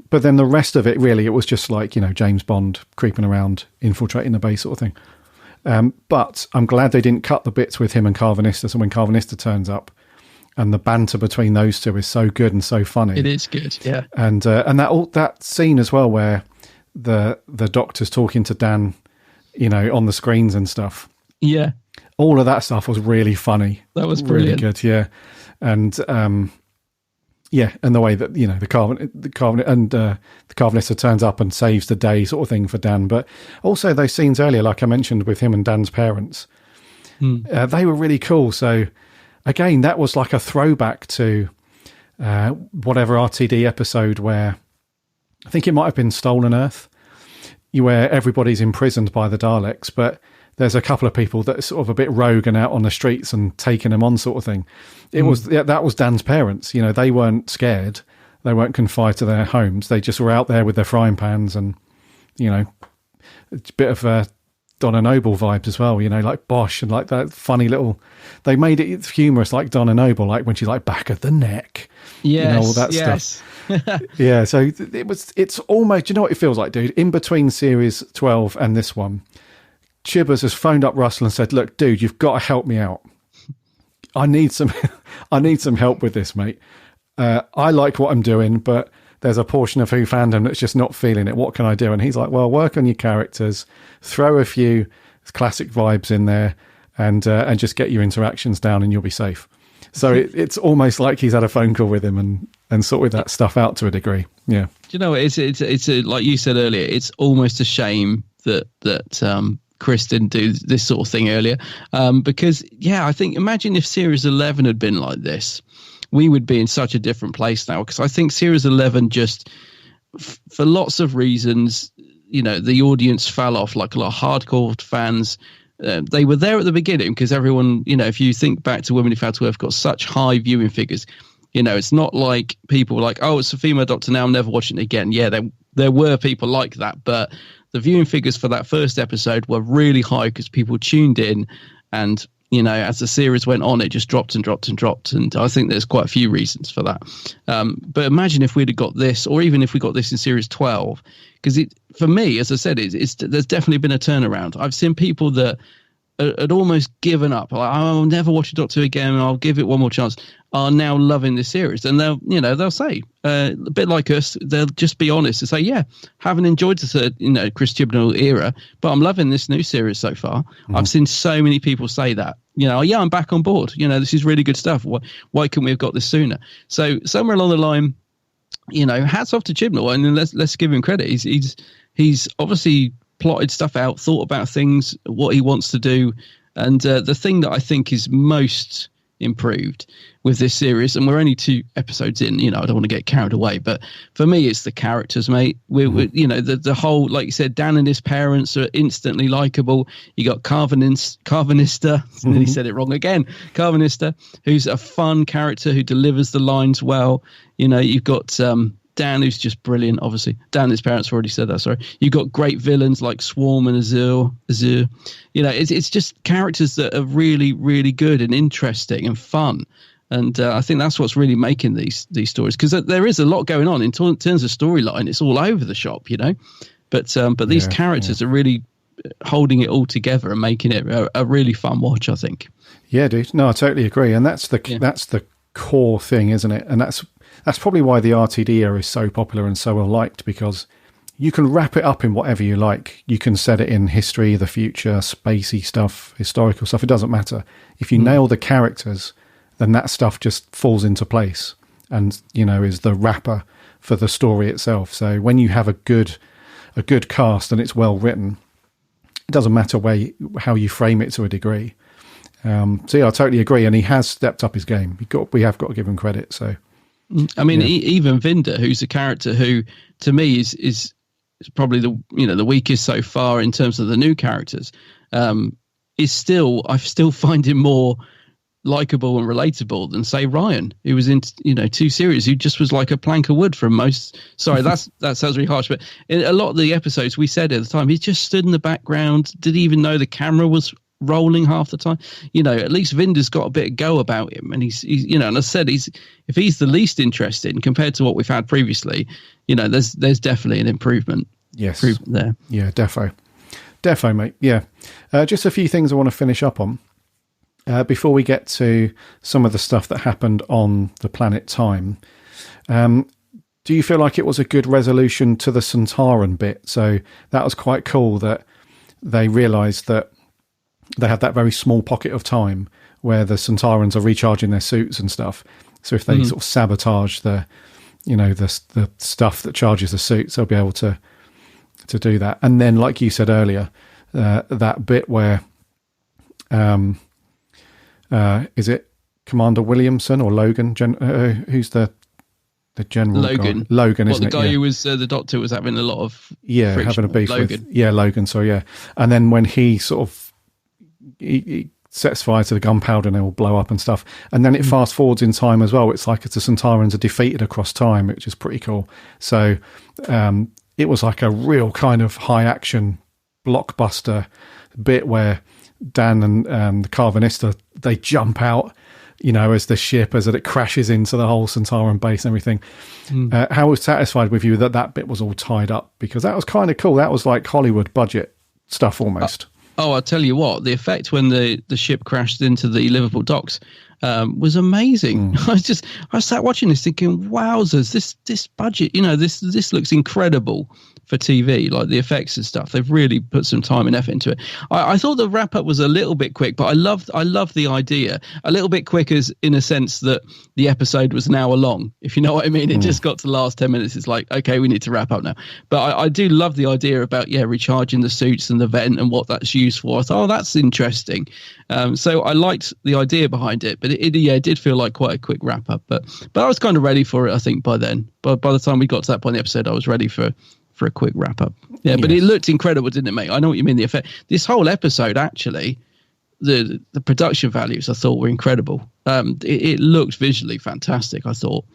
But then the rest of it, really, it was just like, James Bond creeping around, infiltrating the base sort of thing. But I'm glad they didn't cut the bits with him and Carvanista. So when Carvanista turns up, and the banter between those two is so good and so funny. It is good, yeah. And that scene as well, where the doctor's talking to Dan, on the screens and stuff. Yeah. All of that stuff was really funny. That was brilliant. Really good, yeah. And and the way that the Carvanista turns up and saves the day, sort of thing for Dan. But also those scenes earlier, like I mentioned, with him and Dan's parents, they were really cool. So again, that was like a throwback to whatever RTD episode where I think it might have been Stolen Earth, where everybody's imprisoned by the Daleks, but there's a couple of people that are sort of a bit rogue and out on the streets and taking them on, sort of thing. It was that was Dan's parents. They weren't scared. They weren't confined to their homes. They just were out there with their frying pans and, it's a bit of Donna Noble vibes as well, like Bosch and like that funny little. They made it humorous, like Donna Noble, like when she's like back of the neck, all that stuff. Yeah, so it's almost. You know what it feels like, dude? In between series 12 and this one, Chibbers has phoned up Russell and said, "Look, dude, you've got to help me out. I need some help with this, mate. I like what I'm doing, but there's a portion of Who fandom that's just not feeling it. What can I do?" And he's like, "Well, work on your characters, throw a few classic vibes in there, and just get your interactions down, and you'll be safe." So it's almost like he's had a phone call with him and sorted that stuff out to a degree. Yeah. Do you know, it's like you said earlier, it's almost a shame that Chris didn't do this sort of thing earlier, because I think imagine if Series 11 had been like this, we would be in such a different place now. Because I think Series 11 just, for lots of reasons, the audience fell off. Like a lot of hardcore fans, they were there at the beginning because everyone, if you think back to Women Who Fell to Earth, got such high viewing figures. It's not like people were like, "Oh, it's a female Doctor now, I'm never watching it again." Yeah, there were people like that, but the viewing figures for that first episode were really high because people tuned in, and as the series went on, it just dropped and dropped and dropped. And I think there's quite a few reasons for that. But imagine if we'd have got this, or even if we got this in Series 12, because for me, as I said, there's definitely been a turnaround. I've seen people that had almost given up, like, "I'll never watch a Doctor again, I'll give it one more chance," are now loving this series. And they'll say, a bit like us, they'll just be honest and say, "Yeah, haven't enjoyed the Chris Chibnall era, but I'm loving this new series so far." I've seen so many people say that. I'm back on board. This is really good stuff. Why couldn't we have got this sooner? So somewhere along the line, hats off to Chibnall, and let's give him credit. He's obviously plotted stuff out, thought about things, what he wants to do, and the thing that I think is most improved with this series, and we're only 2 episodes in, I don't want to get carried away, but for me it's the characters, mate. We're the whole, like you said, Dan and his parents are instantly likable. You got Carvanista, nearly said it wrong again, Carvanista, who's a fun character who delivers the lines well. You've got Dan, who's just brilliant, obviously. Dan and his parents already said that, sorry. You've got great villains like Swarm and Azure. It's just characters that are really, really good and interesting and fun. And I think that's what's really making these stories, because there is a lot going on in terms of storyline. It's all over the shop, But these characters are really holding it all together and making it a really fun watch, I think. Yeah, dude. No, I totally agree. And that's the core thing, isn't it? And that's probably why the RTD era is so popular and so well liked, because you can wrap it up in whatever you like. You can set it in history, the future, spacey stuff, historical stuff. It doesn't matter. If you nail the characters, then that stuff just falls into place and, is the wrapper for the story itself. So when you have a good cast and it's well written, it doesn't matter how you frame it to a degree. I totally agree. And he has stepped up his game. We have got to give him credit. So, I mean, even Vinda, who's a character who, to me, is probably the weakest so far in terms of the new characters, I still find him more likable and relatable than, say, Ryan, who was in 2 series, who just was like a plank of wood from most. Sorry, that sounds really harsh, but in a lot of the episodes we said at the time, he just stood in the background, didn't even know the camera was rolling half the time. At least Vinder's got a bit of go about him, and he's and I said, if he's the least interesting compared to what we've had previously, there's definitely an improvement. Yes, improvement there. Yeah, defo, mate. Yeah, just a few things I want to finish up on before we get to some of the stuff that happened on the planet Time. Do you feel like it was a good resolution to the Sontaran bit? So that was quite cool that they realised that they had that very small pocket of time where the Sontarans are recharging their suits and stuff. So if they sort of sabotage the stuff that charges the suits, they'll be able to do that. And then, like you said earlier, that bit where, is it Commander Williamson or Logan? Who's the general? Logan. Guy? Logan, isn't it? The guy who was the doctor was having a lot of friction. Having a beef Logan. with Logan. So yeah, and then when he sort of he sets fire to the gunpowder and it will blow up and stuff. And then it fast forwards in time as well. It's like the Sontarans are defeated across time, which is pretty cool. So it was like a real kind of high action blockbuster bit where Dan and the Carvanista, they jump out, as the ship, as it crashes into the whole Sontaran base and everything. How was satisfied with you that bit was all tied up? Because that was kind of cool. That was like Hollywood budget stuff almost. Oh, I'll tell you what, the effect when the ship crashed into the Liverpool docks was amazing. I sat watching this thinking, wowzers, this budget, this looks incredible for TV, like the effects and stuff. They've really put some time and effort into it. I thought the wrap up was a little bit quick, but I loved the idea. A little bit quick as in a sense that the episode was an hour long, if you know what I mean. It just got to the last 10 minutes. It's like, okay, we need to wrap up now. But I do love the idea about recharging the suits and the vent and what that's used for. I thought, that's interesting. So I liked the idea behind it, but it did feel like quite a quick wrap up. But I was kind of ready for it, I think, by then. But by the time we got to that point in the episode, I was ready for a quick wrap up. Yeah, but it looked incredible, didn't it, mate? I know what you mean. The effect. This whole episode, actually, the production values I thought were incredible. It looked visually fantastic. I thought,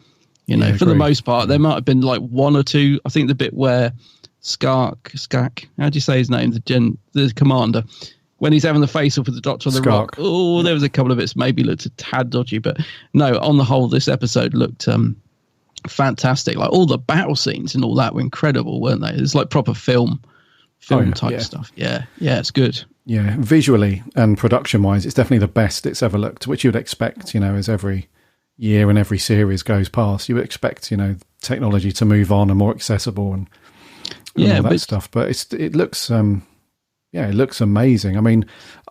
for the most part, there might have been like one or two. I think the bit where Skak, how do you say his name? The commander, when he's having the face off with the doctor on the rock. Oh, there was a couple of bits maybe looked a tad dodgy, but no, on the whole, this episode looked fantastic. Like all the battle scenes and all that were incredible, weren't they? It's like proper film type stuff. Yeah, it's good. Yeah, visually and production wise, it's definitely the best it's ever looked, which you would expect, as every year and every series goes past, you would expect, technology to move on and more accessible and all that stuff. But it looks it looks amazing. I mean,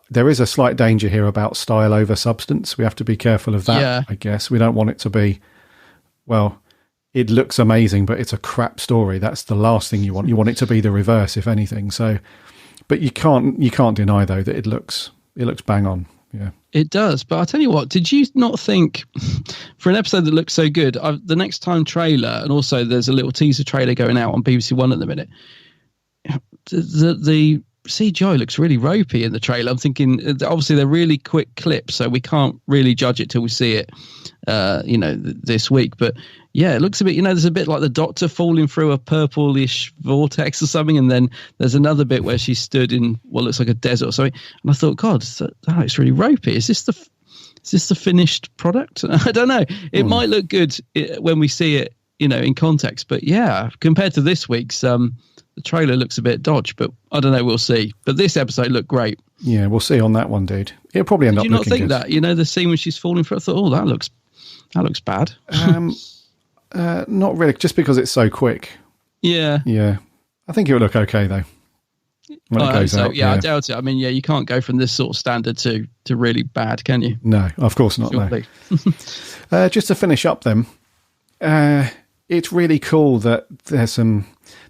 there is a slight danger here about style over substance. We have to be careful of that, I guess. We don't want it to be, it looks amazing, but it's a crap story. That's the last thing you want. You want it to be the reverse, if anything. So, but you can't deny though that it looks bang on. Yeah, it does. But I'll tell you what, did you not think for an episode that looks so good, the Next Time trailer, and also there's a little teaser trailer going out on BBC One at the minute, the CGI looks really ropey in the trailer. I'm thinking, obviously they're really quick clips, so we can't really judge it till we see it, this week. But yeah, it looks a bit, there's a bit like the Doctor falling through a purplish vortex or something, and then there's another bit where she stood in what looks like a desert or something. And I thought, God, that looks really ropey. Is this the finished product? I don't know. It might look good when we see it, in context. But yeah, compared to this week's, the trailer looks a bit dodge, but I don't know. We'll see. But this episode looked great. Yeah, we'll see on that one, dude. It'll probably end up looking good. Did you not think that? The scene when she's falling through, I thought, that looks bad. Not really, just because it's so quick. Yeah. Yeah. I think it will look okay, though. When it goes out. Yeah, I doubt it. I mean, you can't go from this sort of standard to really bad, can you? No, of course not. No. Just to finish up then, it's really cool that there's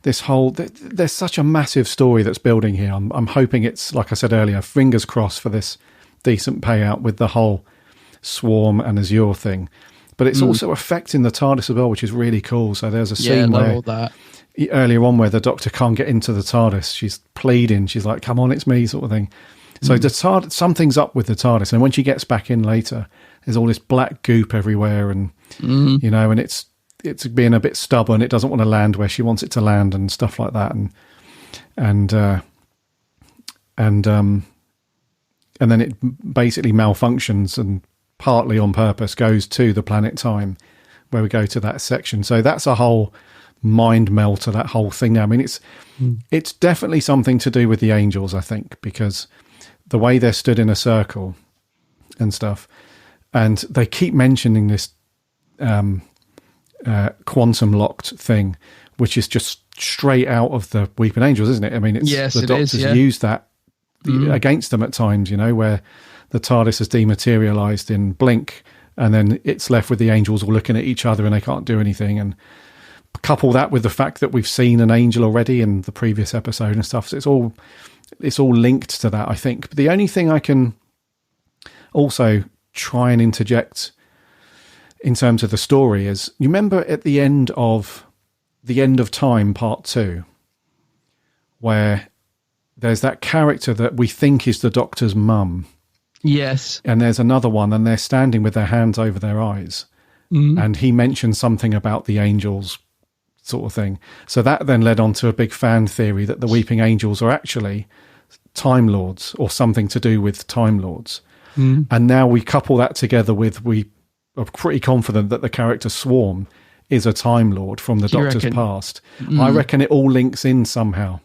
there's such a massive story that's building here. I'm hoping it's, like I said earlier, fingers crossed for this decent payout with the whole Swarm and Azure thing. But it's also affecting the TARDIS as well, which is really cool. So there's a scene where earlier on where the Doctor can't get into the TARDIS. She's pleading. She's like, come on, it's me, sort of thing. So the TARDIS, something's up with the TARDIS, and when she gets back in later, there's all this black goop everywhere, and you know, and it's being a bit stubborn. It doesn't want to land where she wants it to land, and stuff like that, and then it basically malfunctions, and partly on purpose goes to the planet Time, where we go to that section. So that's a whole mind melter, that whole thing now. I mean, it's definitely something to do with the angels, I think, because the way they're stood in a circle and stuff, and they keep mentioning this quantum locked thing, which is just straight out of the Weeping Angels, isn't it? I mean, it's the Doctor's used that against them at times, you know, where the TARDIS has dematerialized in blink, and then it's left with the angels all looking at each other and they can't do anything. And couple that with the fact that we've seen an angel already in the previous episode and stuff, so it's all linked to that, I think. But the only thing I can also try and interject in terms of the story is, you remember at the end of Time Part 2, where there's that character that we think is the Doctor's mum. Yes. And there's another one, and they're standing with their hands over their eyes. And he mentioned something about the angels sort of thing. So that then led on to a big fan theory that the Weeping Angels are actually Time Lords, or something to do with Time Lords. And now we couple that together with, we are pretty confident that the character Swarm is a Time Lord from the Doctor's past. I reckon it all links in somehow.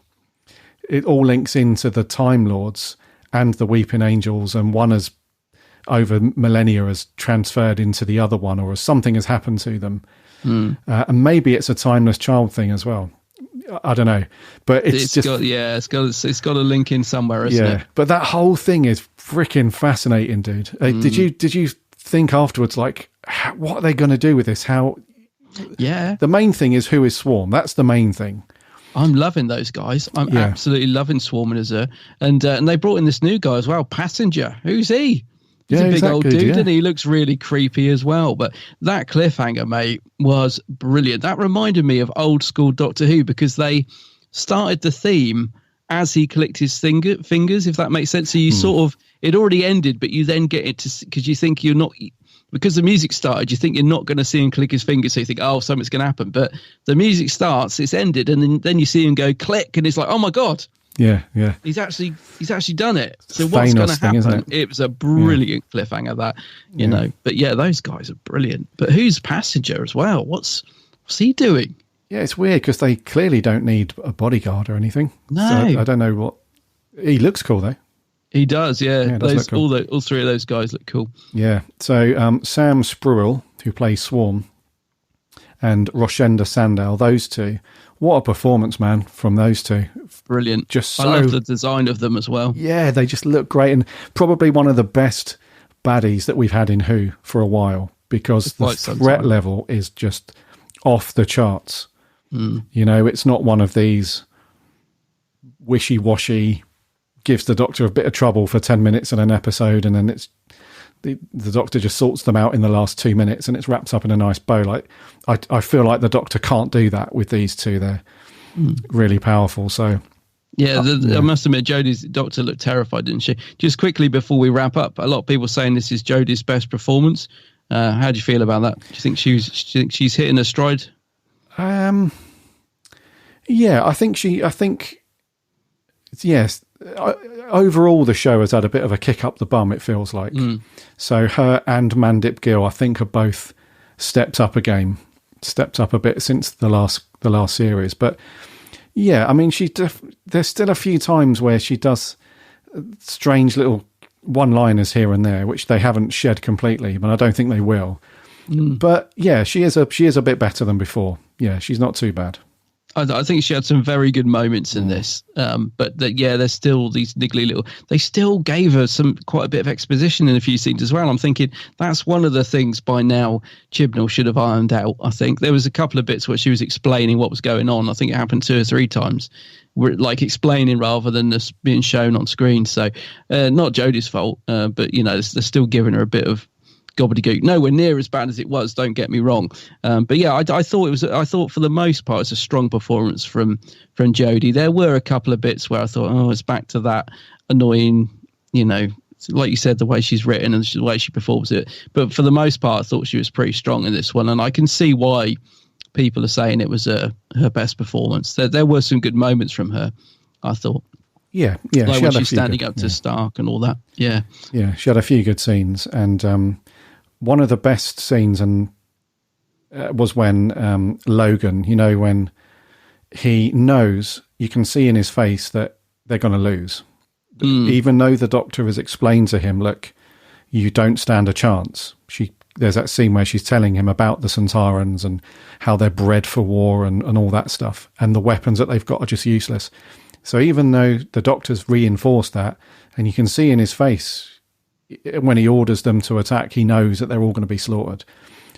It all links into the Time Lords and the Weeping Angels, and one has, over millennia, has transferred into the other one, or something has happened to them. And maybe it's a timeless child thing as well. I don't know, but it's just got a link in somewhere, isn't it? But that whole thing is freaking fascinating, dude. Did you think afterwards, like, what are they going to do with this? How? Yeah. The main thing is, who is Swarm? That's the main thing. I'm loving those guys. I'm absolutely loving Swarm and Azure, and they brought in this new guy as well, Passenger. Who's he? He's a big old dude, and he looks really creepy as well. But that cliffhanger, mate, was brilliant. That reminded me of old school Doctor Who, because they started the theme as he clicked his fingers, if that makes sense. So you sort of, it already ended, but you then get it to, because you think you're not, because the music started, you think you're not going to see him click his fingers, so you think, oh, something's going to happen. But the music starts, it's ended, and then you see him go click, and it's like, oh my God. Yeah. He's actually done it. So what's going to happen? It was a brilliant cliffhanger, that, you know. But yeah, those guys are brilliant. But who's Passenger as well? What's he doing? Yeah, it's weird, because they clearly don't need a bodyguard or anything. No, so I don't know what. He looks cool though. He does, yeah. Does cool. All three of those guys look cool. Yeah. So Sam Spruill, who plays Swarm, and Roshenda Sandal, those two. What a performance, man, from those two. Brilliant. Just so, I love the design of them as well. Yeah, they just look great, and probably one of the best baddies that we've had in Who for a while, because the threat level is just off the charts. You know, it's not one of these wishy-washy, gives the Doctor a bit of trouble for 10 minutes in an episode, and then it's the Doctor just sorts them out in the last 2 minutes, and it's wrapped up in a nice bow. Like, I feel like the Doctor can't do that with these two. They're really powerful. So yeah, I must admit, Jodie's Doctor looked terrified, didn't she? Just quickly before we wrap up, a lot of people saying this is Jodie's best performance. How do you feel about that? Do you think she's hitting her stride? Yeah, I think yes. Overall, the show has had a bit of a kick up the bum, it feels like. So her and Mandip Gill, I think, are both stepped up a bit since the last series. But yeah, I mean, there's still a few times where she does strange little one-liners here and there, which they haven't shed completely, but I don't think they will. But yeah, she is a bit better than before. Yeah, she's not too bad. I think she had some very good moments in this, but there's still these niggly little. They still gave her quite a bit of exposition in a few scenes as well. I'm thinking that's one of the things by now Chibnall should have ironed out. I think there was a couple of bits where she was explaining what was going on. I think it happened 2 or 3 times, where like explaining rather than this being shown on screen. So not Jodie's fault, but you know, they're still giving her a bit of gobbledygook. Nowhere near as bad as it was, don't get me wrong, but yeah, I thought for the most part it's a strong performance from Jodie. There were a couple of bits where I thought, oh, it's back to that annoying you know, like you said, the way she's written and the way she performs it. But for the most part, I thought she was pretty strong in this one, and I can see why people are saying it was her best performance. There were some good moments from her, I thought. Yeah. Like when she's standing up to Stark and all that. Yeah. Yeah, she had a few good scenes, and one of the best scenes was when Logan, you know, when he knows, you can see in his face that they're going to lose. Even though the Doctor has explained to him, look, you don't stand a chance. There's that scene where she's telling him about the Sontarans and how they're bred for war and all that stuff, and the weapons that they've got are just useless. So even though the Doctor's reinforced that, and you can see in his face when he orders them to attack, he knows that they're all going to be slaughtered,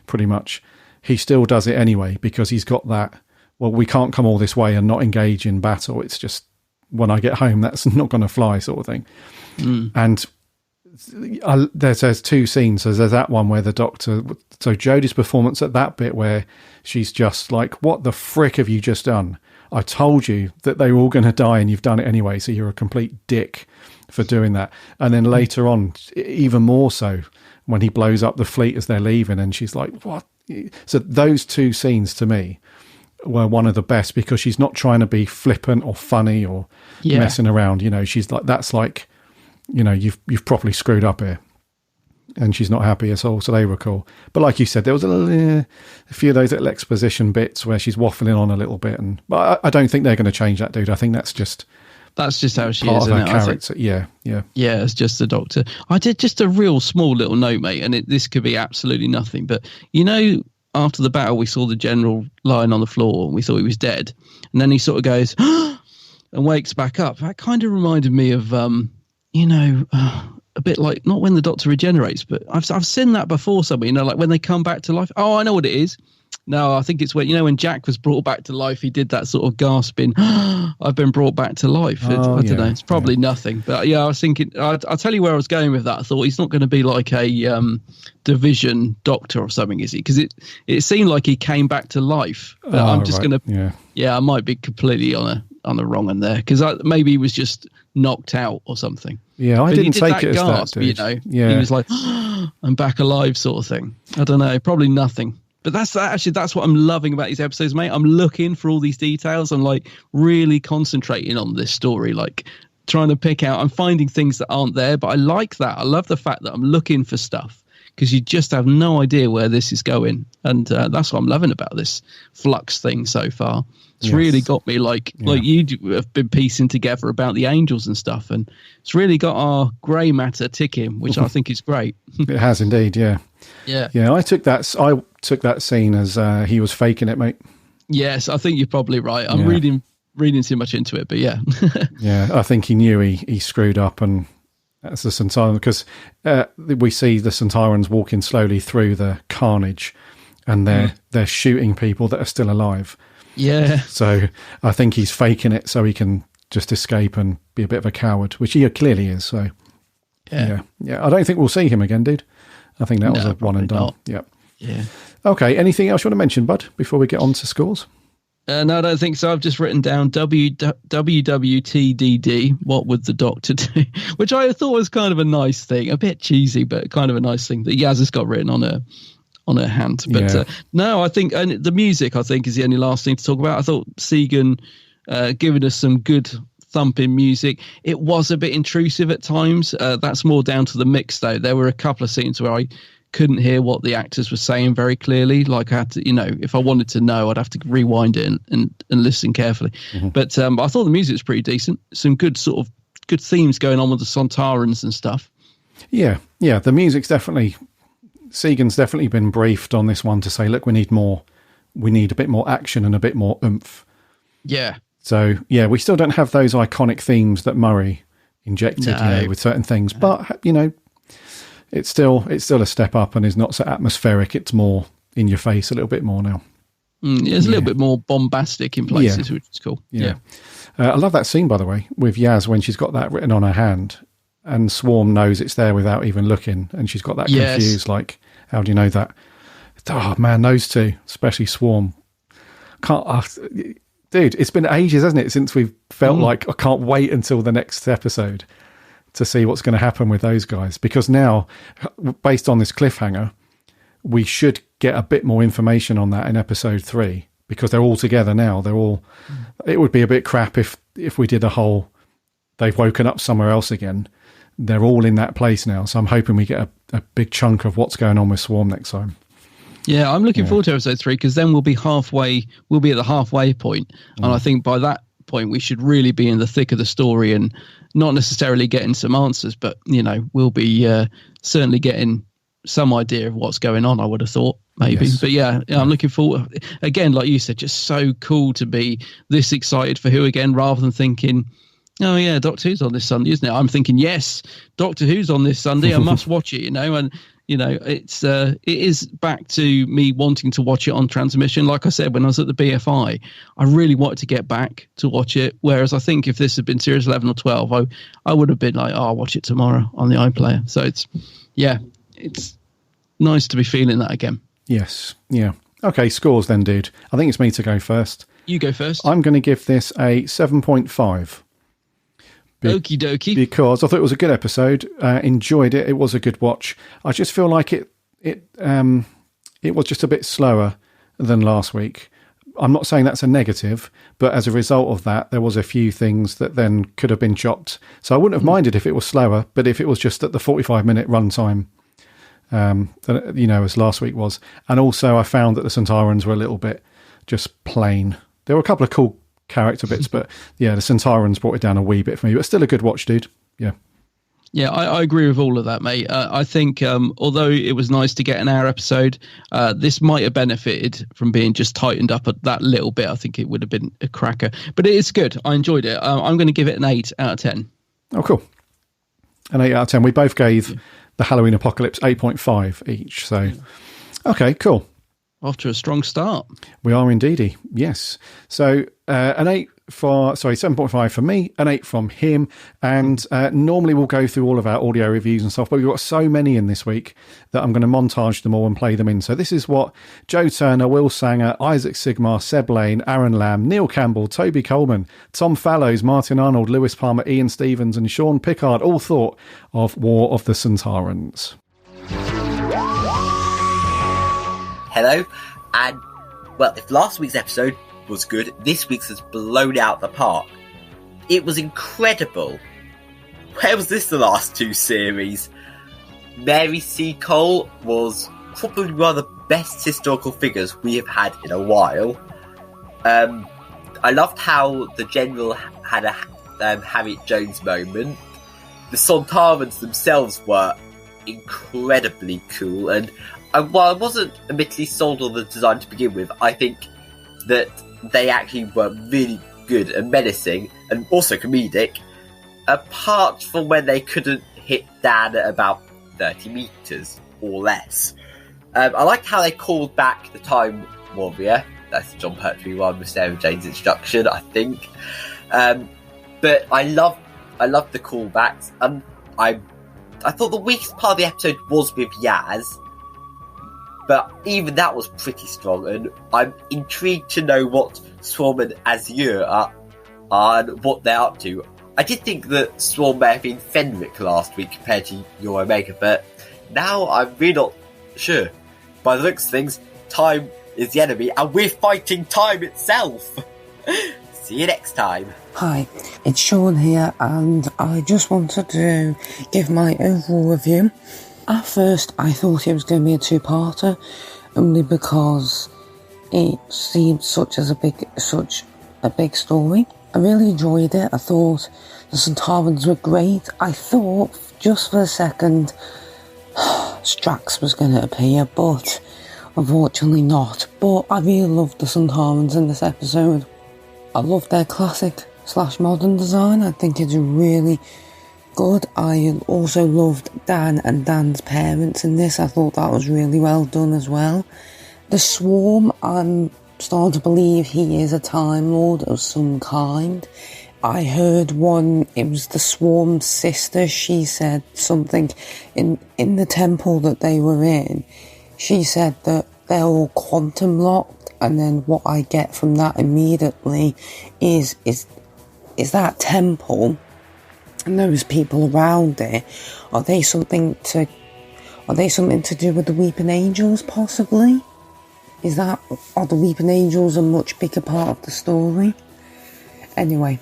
pretty much. He still does it anyway because he's got that, well, we can't come all this way and not engage in battle. It's just, when I get home, that's not going to fly, sort of thing. And there's two scenes. There's that one where the Doctor, so Jodie's performance at that bit where she's just like, what the frick have you just done? I told you that they were all going to die and you've done it anyway, so you're a complete dick for doing that. And then later on, even more so, when he blows up the fleet as they're leaving, and she's like, what? So those two scenes to me were one of the best, because she's not trying to be flippant or funny or messing around. You know, she's like, that's like, you know, you've properly screwed up here, and she's not happy at all. So they were cool. But like you said, there was a few of those little exposition bits where she's waffling on a little bit, but I don't think they're going to change that, dude. I think that's just how she is, isn't it? Character. Yeah. It's just the Doctor. I did just a real small little note, mate, and this could be absolutely nothing, but you know, after the battle, we saw the General lying on the floor and we thought he was dead. And then he sort of goes and wakes back up. That kind of reminded me of, you know, a bit like, not when the Doctor regenerates, but I've seen that before somewhere, you know, like when they come back to life. Oh, I know what it is. No, I think it's when, you know, when Jack was brought back to life, he did that sort of gasping, I've been brought back to life. I don't know. It's probably nothing. But yeah, I was thinking, I'll tell you where I was going with that. I thought he's not going to be like a division Doctor or something, is he? Because it seemed like he came back to life. But I'm just going to, I might be completely on the wrong one there, because maybe he was just knocked out or something. Yeah, I didn't take it as gasp, that, dude. You know, he was like, I'm back alive sort of thing. I don't know, probably nothing. But that's what I'm loving about these episodes, mate. I'm looking for all these details. I'm like really concentrating on this story, like trying to pick out, I'm finding things that aren't there, but I like that. I love the fact that I'm looking for stuff, because you just have no idea where this is going. And that's what I'm loving about this Flux thing so far. It's really got me like you have been piecing together about the angels and stuff. And it's really got our grey matter ticking, which I think is great. It has indeed, yeah. Yeah. I took that scene as he was faking it, mate. Yes, I think you're probably right. I'm reading too much into it, but yeah. Yeah, I think he knew he screwed up, and that's the Sontaran, because we see the Sontarans walking slowly through the carnage, and they're shooting people that are still alive. Yeah. So I think he's faking it so he can just escape and be a bit of a coward, which he clearly is. So yeah. I don't think we'll see him again, dude. I think that was a one and done. Not. Yep. Yeah. Okay. Anything else you want to mention, bud, before we get on to scores? No, I don't think so. I've just written down WWTDD. What would the Doctor do? Which I thought was kind of a nice thing, a bit cheesy, but kind of a nice thing that Yaz has got written on her hand. But no, I think, and the music, I think, is the only last thing to talk about. I thought Segan giving us some good thumping music. It was a bit intrusive at times. That's more down to the mix, though. There were a couple of scenes where I couldn't hear what the actors were saying very clearly. Like I had to, you know, if I wanted to know, I'd have to rewind it and listen carefully. Mm-hmm. But I thought the music was pretty decent. Some good themes going on with the Sontarans and stuff. Yeah. The music's definitely, Segan's definitely been briefed on this one to say, look, we need a bit more action and a bit more oomph. Yeah. So yeah, we still don't have those iconic themes that Murray injected with certain things, but you know, it's still a step up and is not so atmospheric. It's more in your face a little bit more now. It's a little bit more bombastic in places, which is cool. Yeah. I love that scene, by the way, with Yaz when she's got that written on her hand and Swarm knows it's there without even looking, and she's got that confused, like, how do you know that? Oh man, those two, especially Swarm. Dude, it's been ages, hasn't it, since we've felt like I can't wait until the next episode to see what's going to happen with those guys, because now, based on this cliffhanger, we should get a bit more information on that in episode 3, because they're all together now. It would be a bit crap if we did a whole, they've woken up somewhere else again. They're all in that place now. So I'm hoping we get a big chunk of what's going on with Swarm next time. Yeah, I'm looking forward to episode 3, because then we'll be at the halfway point. And I think by that point, we should really be in the thick of the story and not necessarily getting some answers, but, we'll be certainly getting some idea of what's going on, I would have thought, maybe. Yes. But I'm looking forward. Again, like you said, just so cool to be this excited for Who again, rather than thinking, oh yeah, Doctor Who's on this Sunday, isn't it? I'm thinking, yes, Doctor Who's on this Sunday. I must watch it, and it is back to me wanting to watch it on transmission. Like I said, when I was at the BFI, I really wanted to get back to watch it. Whereas I think if this had been Series 11 or 12, I would have been like, I'll watch it tomorrow on the iPlayer. So it's nice to be feeling that again. Yes. Yeah. Okay, scores then, dude. I think it's me to go first. You go first. I'm going to give this a 7.5. Okie dokie. Because I thought it was a good episode. Enjoyed it. It was a good watch. I just feel like it was just a bit slower than last week. I'm not saying that's a negative, but as a result of that, there was a few things that then could have been chopped. So I wouldn't have minded if it was slower, but if it was just at the 45-minute runtime, as last week was. And also I found that the Sontarans were a little bit just plain. There were a couple of cool character bits, but the Sontarans brought it down a wee bit for me, but still a good watch, dude. Yeah, I agree with all of that, mate. I think although it was nice to get an hour episode, this might have benefited from being just tightened up at that little bit. I think it would have been a cracker, but it is good. I enjoyed it. I'm going to give it an 8 out of 10. Oh, cool. An 8 out of 10. We both gave the Halloween Apocalypse 8.5 each. So, okay, cool. Off to a strong start. We are indeedy, yes. So an 7.5 for me, an 8 from him. And normally we'll go through all of our audio reviews and stuff, but we've got so many in this week that I'm going to montage them all and play them in. So this is what Joe Turner, Will Sanger, Isaac Sigmar, Seb Lane, Aaron Lamb, Neil Campbell, Toby Coleman, Tom Fallows, Martin Arnold, Lewis Palmer, Ian Stevens and Sean Pickard all thought of War of the Sontarans. Hello, and if last week's episode was good, this week's has blown out the park. It was incredible. Where was this the last 2 series? Mary C. Cole was probably one of the best historical figures we have had in a while. I loved how the General had a Harriet Jones moment. The Sontarans themselves were incredibly cool, and while I wasn't admittedly sold on the design to begin with, I think that they actually were really good and menacing and also comedic, apart from when they couldn't hit Dan at about 30 metres or less. I liked how they called back the Time Warrior. That's the John Pertwee one with Sarah Jane's introduction, I think. But I loved the callbacks. I thought the weakest part of the episode was with Yaz, but even that was pretty strong, and I'm intrigued to know what Swarm and Azure are and what they're up to. I did think that Swarm may have been Fenric last week compared to your Omega, but now I'm really not sure. By the looks of things, time is the enemy, and we're fighting time itself. See you next time. Hi, it's Sean here, and I just wanted to give my overall review. At first, I thought it was going to be a 2-parter, only because it seemed such a big story. I really enjoyed it. I thought the Sontarans were great. I thought, just for a second, Strax was going to appear, but unfortunately not. But I really loved the Sontarans in this episode. I loved their classic/modern design. I think it's really good. I also loved Dan and Dan's parents in this. I thought that was really well done as well. The Swarm, I'm starting to believe he is a Time Lord of some kind. I heard it was the Swarm's sister. She said something in the temple that they were in. She said that they're all quantum locked, and then what I get from that immediately is that temple and those people around there, are they something to do with the Weeping Angels, possibly? Are the Weeping Angels a much bigger part of the story? Anyway,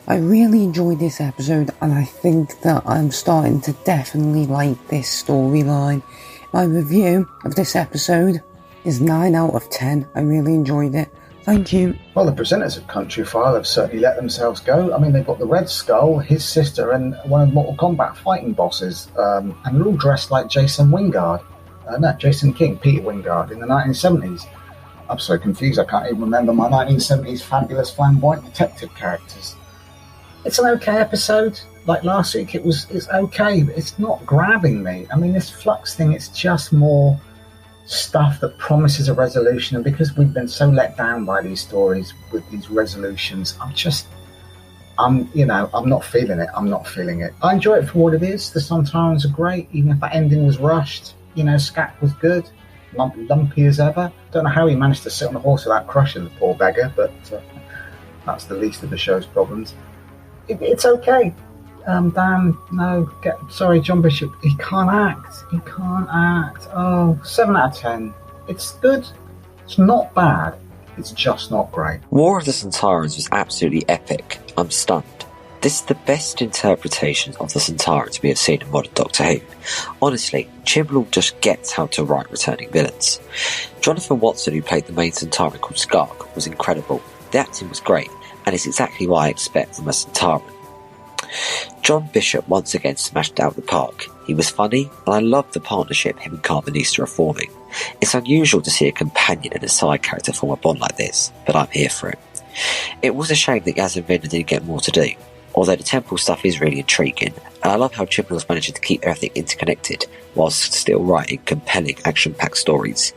I really enjoyed this episode, and I think that I'm starting to definitely like this storyline. My review of this episode is 9 out of 10. I really enjoyed it. Thank you. Well, the presenters of Country File have certainly let themselves go. I mean, they've got the Red Skull, his sister, and one of the Mortal Kombat fighting bosses, and they're all dressed like Jason King, Peter Wingard, in the 1970s. I'm so confused, I can't even remember my 1970s fabulous flamboyant detective characters. It's an okay episode. Like last week, it's okay, but it's not grabbing me. I mean, this Flux thing, it's just more stuff that promises a resolution, and because we've been so let down by these stories with these resolutions, I'm not feeling it. I'm not feeling it. I enjoy it for what it is. The Sontarans are great, even if that ending was rushed. Scat was good, lumpy as ever. Don't know how he managed to sit on a horse without crushing the poor beggar, but that's the least of the show's problems. It's okay. Sorry, John Bishop, he can't act. Oh, 7 out of 10. It's good. It's not bad. It's just not great. War of the Sontarans was absolutely epic. I'm stunned. This is the best interpretation of the Sontarans we have seen in modern Doctor Who. Honestly, Chibnall just gets how to write returning villains. Jonathan Watson, who played the main Sontaran called Skark, was incredible. The acting was great, and it's exactly what I expect from a Sontaran. John Bishop once again smashed it out of the park. He was funny, and I loved the partnership him and Carvanista are forming. It's unusual to see a companion and a side character form a bond like this, but I'm here for it. It was a shame that Yaz and Vinda didn't get more to do, although the temple stuff is really intriguing, and I love how Chibnall's managed to keep everything interconnected whilst still writing compelling action-packed stories.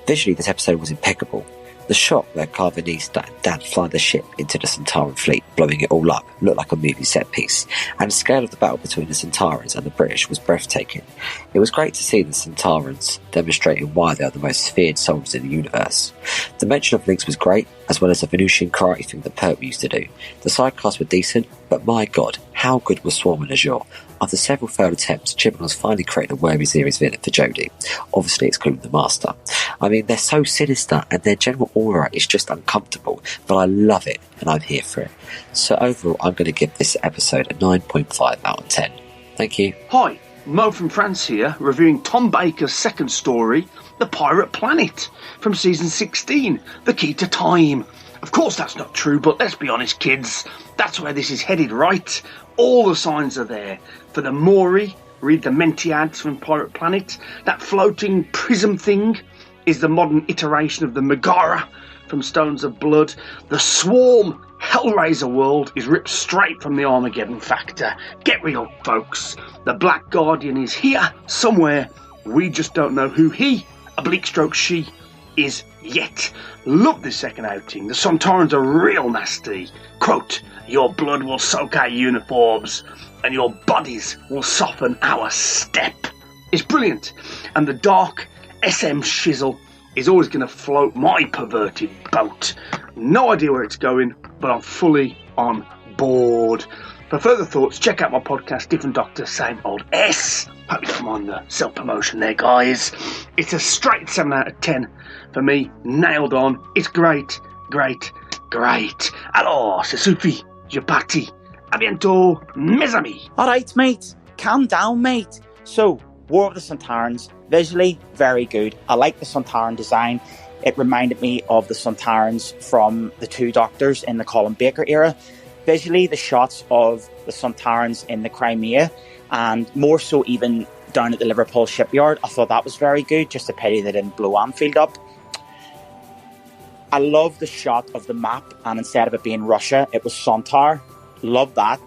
Visually, this episode was impeccable. The shot where Carvanista and Dan fly the ship into the Sontaran fleet, blowing it all up, looked like a movie set piece, and the scale of the battle between the Sontarans and the British was breathtaking. It was great to see the Sontarans demonstrating why they are the most feared soldiers in the universe. The mention of links was great, as well as the Venusian karate thing that Pertwee used to do. The sidecasts were decent, but my god, how good was Swarm and Azure? After several failed attempts, Chibnall's finally created a worthy series villain for Jodie, obviously excluding the Master. I mean, they're so sinister, and their general aura is just uncomfortable, but I love it, and I'm here for it. So overall, I'm going to give this episode a 9.5 out of 10. Thank you. Hi, Mo from France here, reviewing Tom Baker's second story, The Pirate Planet, from season 16, The Key to Time. Of course that's not true, but let's be honest, kids, that's where this is headed, right? All the signs are there. For the Maury, read the Mentiads from Pirate Planet. That floating prism thing is the modern iteration of the Megara from Stones of Blood. The Swarm Hellraiser world is ripped straight from the Armageddon Factor. Get real, folks. The Black Guardian is here somewhere. We just don't know who he, oblique stroke she, is yet. Love this second outing. The Sontarans are real nasty. Quote, your blood will soak our uniforms and your bodies will soften our step. It's brilliant. And the dark SM shizzle is always going to float my perverted boat. No idea where it's going, but I'm fully on board. For further thoughts, check out my podcast, Different Doctor, Same Old S. Hope you come on the self-promotion there, guys. It's a straight 7 out of 10 for me. Nailed on. It's great, great, great. Alors, c'est suffit. Je parti. A bientôt, mes amis. Alright, mate. Calm down, mate. So, War of the Sontarans. Visually, very good. I like the Sontaran design. It reminded me of the Sontarans from the two Doctors in the Colin Baker era. Visually, the shots of the Sontarans in the Crimea, and more so even down at the Liverpool shipyard, I thought that was very good. Just a pity they didn't blow Anfield up. I love the shot of the map, and instead of it being Russia, it was Sontar. Love that.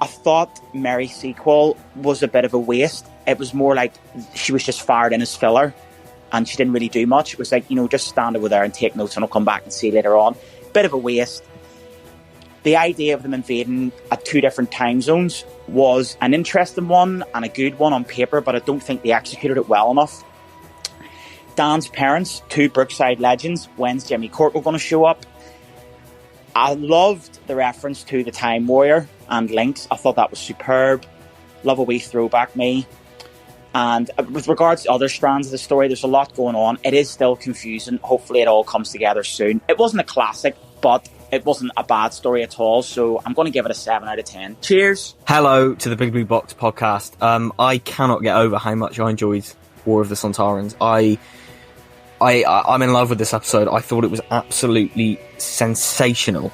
I thought Mary Sequel was a bit of a waste. It was more like she was just fired in as filler, and she didn't really do much. It was like, just stand over there and take notes, and I'll come back and see you later on. Bit of a waste. The idea of them invading at two different time zones was an interesting one and a good one on paper, but I don't think they executed it well enough. Dan's parents, two Brookside legends, when's Jimmy Corkle going to show up? I loved the reference to the Time Warrior and Lynx. I thought that was superb. Love a wee throwback, me. And with regards to other strands of the story, there's a lot going on. It is still confusing. Hopefully it all comes together soon. It wasn't a classic, but it wasn't a bad story at all. So I'm going to give it a 7 out of 10. Cheers. Hello to the Big Blue Box podcast. I cannot get over how much I enjoyed War of the Sontarans. I'm in love with this episode. I thought it was absolutely sensational.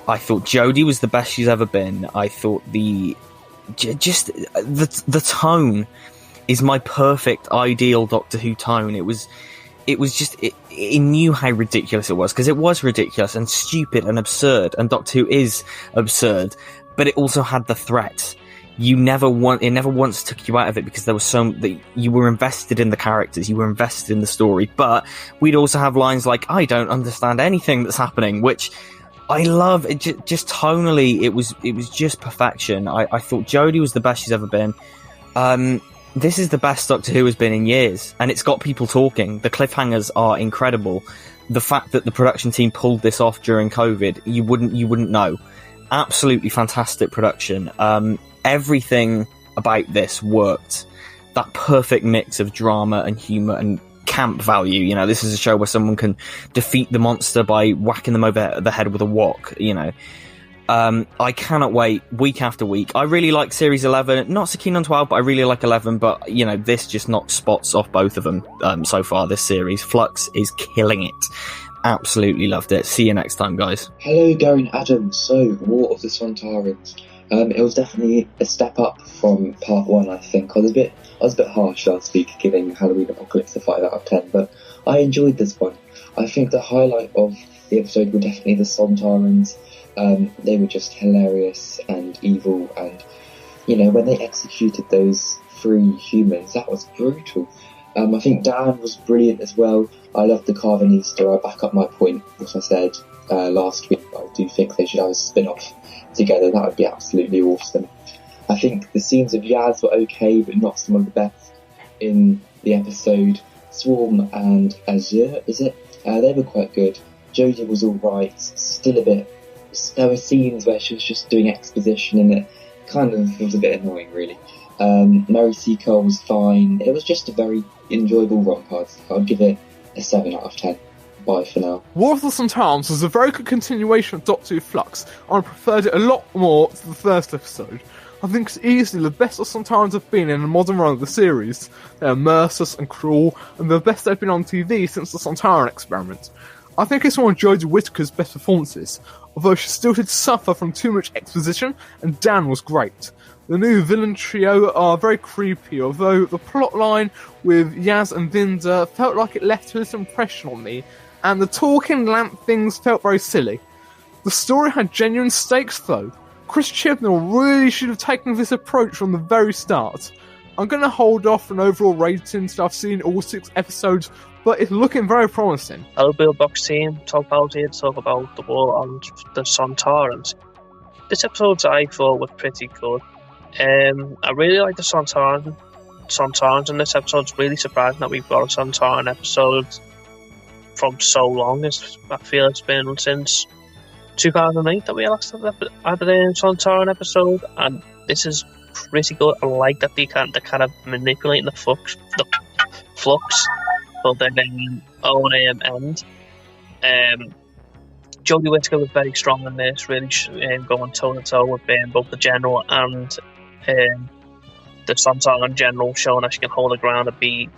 I thought Jodie was the best she's ever been. I thought the tone is my perfect, ideal Doctor Who tone. It knew how ridiculous it was, because it was ridiculous and stupid and absurd, and Doctor Who is absurd, but it also had the threat. It never once took you out of it, because there was you were invested in the characters, you were invested in the story, but we'd also have lines like, I don't understand anything that's happening, which I love. It just tonally, it was just perfection. I thought Jodie was the best she's ever been. This is the best Doctor Who has been in years, and it's got people talking. The cliffhangers are incredible. The fact that the production team pulled this off during COVID, you wouldn't know. Absolutely fantastic production. Everything about this worked. That perfect mix of drama and humour and camp value. You know, this is a show where someone can defeat the monster by whacking them over the head with a wok, you know. I cannot wait week after week. I really like Series 11. Not so keen on 12, but I really like 11. But, you know, this just knocks spots off both of them so far, this series. Flux is killing it. Absolutely loved it. See you next time, guys. Hello, Darren Adams. So, War of the Sontarans. It was definitely a step up from part 1, I think. I was a bit harsh last week, giving Halloween Apocalypse a 5 out of 10, but I enjoyed this one. I think the highlight of the episode were definitely the Sontarans. They were just hilarious and evil, and, you know, when they executed those 3 humans, that was brutal. I think Dan was brilliant as well. I loved the Carvanista. I back up my point, which I said last week. I do think they should have a spin-off together. That would be absolutely awesome. I think the scenes of Yaz were okay, but not some of the best in the episode. Swarm and Azure, is it? They were quite good. Jodie was alright, still a bit. There were scenes where she was just doing exposition, and it kind of was a bit annoying, really. Mary Seacole was fine. It was just a very enjoyable romp. I'd give it a 7 out of 10. Bye for now. War of the Sontarans was a very good continuation of Doctor Who Flux, and I preferred it a lot more to the first episode. I think it's easily the best the Sontarans have been in a modern run of the series. They are merciless and cruel, and the best they've been on TV since the Sontaran experiment. I think it's one of Jodie Whittaker's best performances, although she still did suffer from too much exposition, and Dan was great. The new villain trio are very creepy, although the plotline with Yaz and Vinda felt like it left a little impression on me, and the talking lamp things felt very silly. The story had genuine stakes though. Chris Chibnall really should have taken this approach from the very start. I'm going to hold off an overall rating until I've seen all 6 episodes, but it's looking very promising. Hello, Bill Box team. Talk about the war on the Sontarans. This episode I thought was pretty good. I really like the Sontarans in this episode. It's really surprising that we've got a Sontaran episode from so long. I feel it's been since 2008 that we last had a Sontaran episode, and this is pretty good. I like that they're kind of manipulating the flux for their own end. Jodie Whittaker was very strong in this, really going toe to toe with both the General and the Sontaran General, showing that she can hold her ground and be,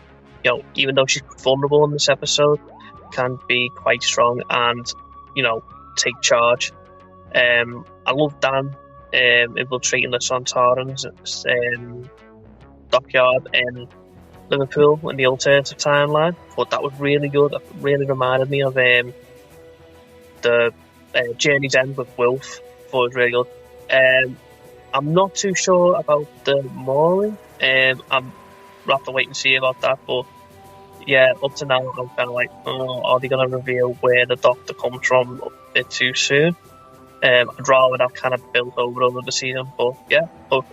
you know, even though she's vulnerable in this episode, can be quite strong and, you know, take charge. I love Dan infiltrating the Sontarans dockyard in Liverpool in the alternative timeline. But that was really good. It really reminded me of the Journey's End with Wilf. I thought it was really good. I'm not too sure about the Maury. I'll have to wait and see about that. But yeah, up to now, I'm kind of like, are they going to reveal where the Doctor comes from a bit too soon? I'd rather that kind of built over the season. But yeah,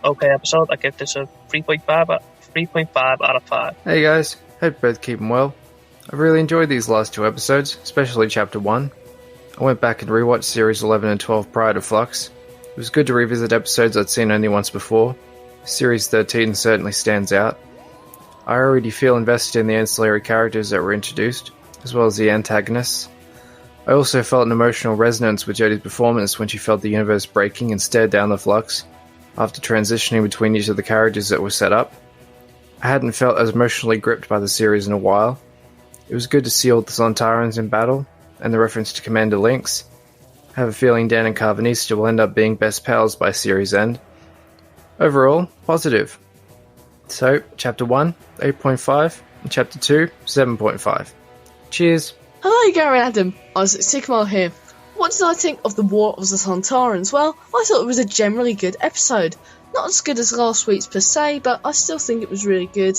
okay episode. I give this a 3.5 out of 5. Hey guys, hope you're both keeping well. I've really enjoyed these last 2 episodes, especially Chapter 1. I went back and rewatched series 11 and 12 prior to Flux. It was good to revisit episodes I'd seen only once before. Series 13 certainly stands out. I already feel invested in the ancillary characters that were introduced, as well as the antagonists. I also felt an emotional resonance with Jodie's performance when she felt the universe breaking and stared down the Flux, after transitioning between each of the characters that were set up. I hadn't felt as emotionally gripped by the series in a while. It was good to see all the Sontarans in battle, and the reference to Commander Lynx. I have a feeling Dan and Carvanista will end up being best pals by series end. Overall, positive. So, Chapter 1, 8.5, and Chapter 2, 7.5. Cheers. Hello, Gary and Adam. Isaac Sigmar here. What did I think of the War of the Sontarans? Well, I thought it was a generally good episode. Not as good as last week's per se, but I still think it was really good.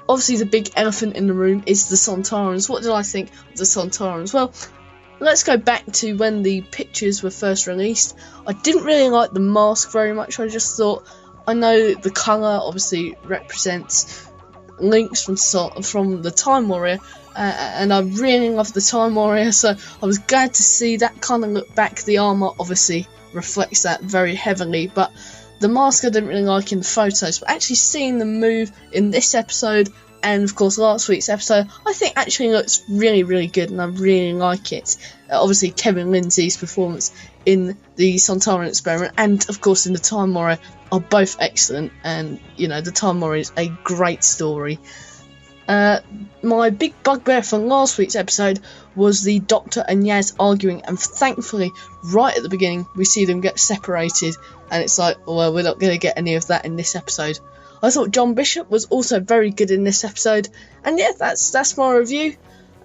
Obviously the big elephant in the room is the Sontarans. What did I think of the Sontarans? Well, let's go back to when the pictures were first released. I didn't really like the mask very much. I just thought, I know the colour obviously represents links from the Time Warrior, and I really love the Time Warrior, so I was glad to see that kind of look back. The armour obviously reflects that very heavily, but the mask I didn't really like in the photos, but actually seeing them move in this episode and of course last week's episode, I think actually looks really, really good, and I really like it. Obviously Kevin Lindsay's performance in the Sontaran experiment and of course in the Time Warrior are both excellent, and the Time Warrior is a great story. My big bugbear from last week's episode was the Doctor and Yaz arguing, and thankfully right at the beginning we see them get separated, and it's like, well, we're not going to get any of that in this episode. I thought John Bishop was also very good in this episode, and yeah, that's my review.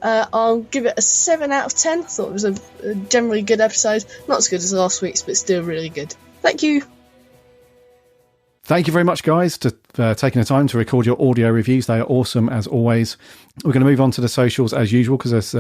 I'll give it a 7 out of 10. I thought it was a generally good episode, not as good as last week's, but still really good. Thank you. Thank you very much, guys, for taking the time to record your audio reviews. They are awesome, as always. We're going to move on to the socials as usual, because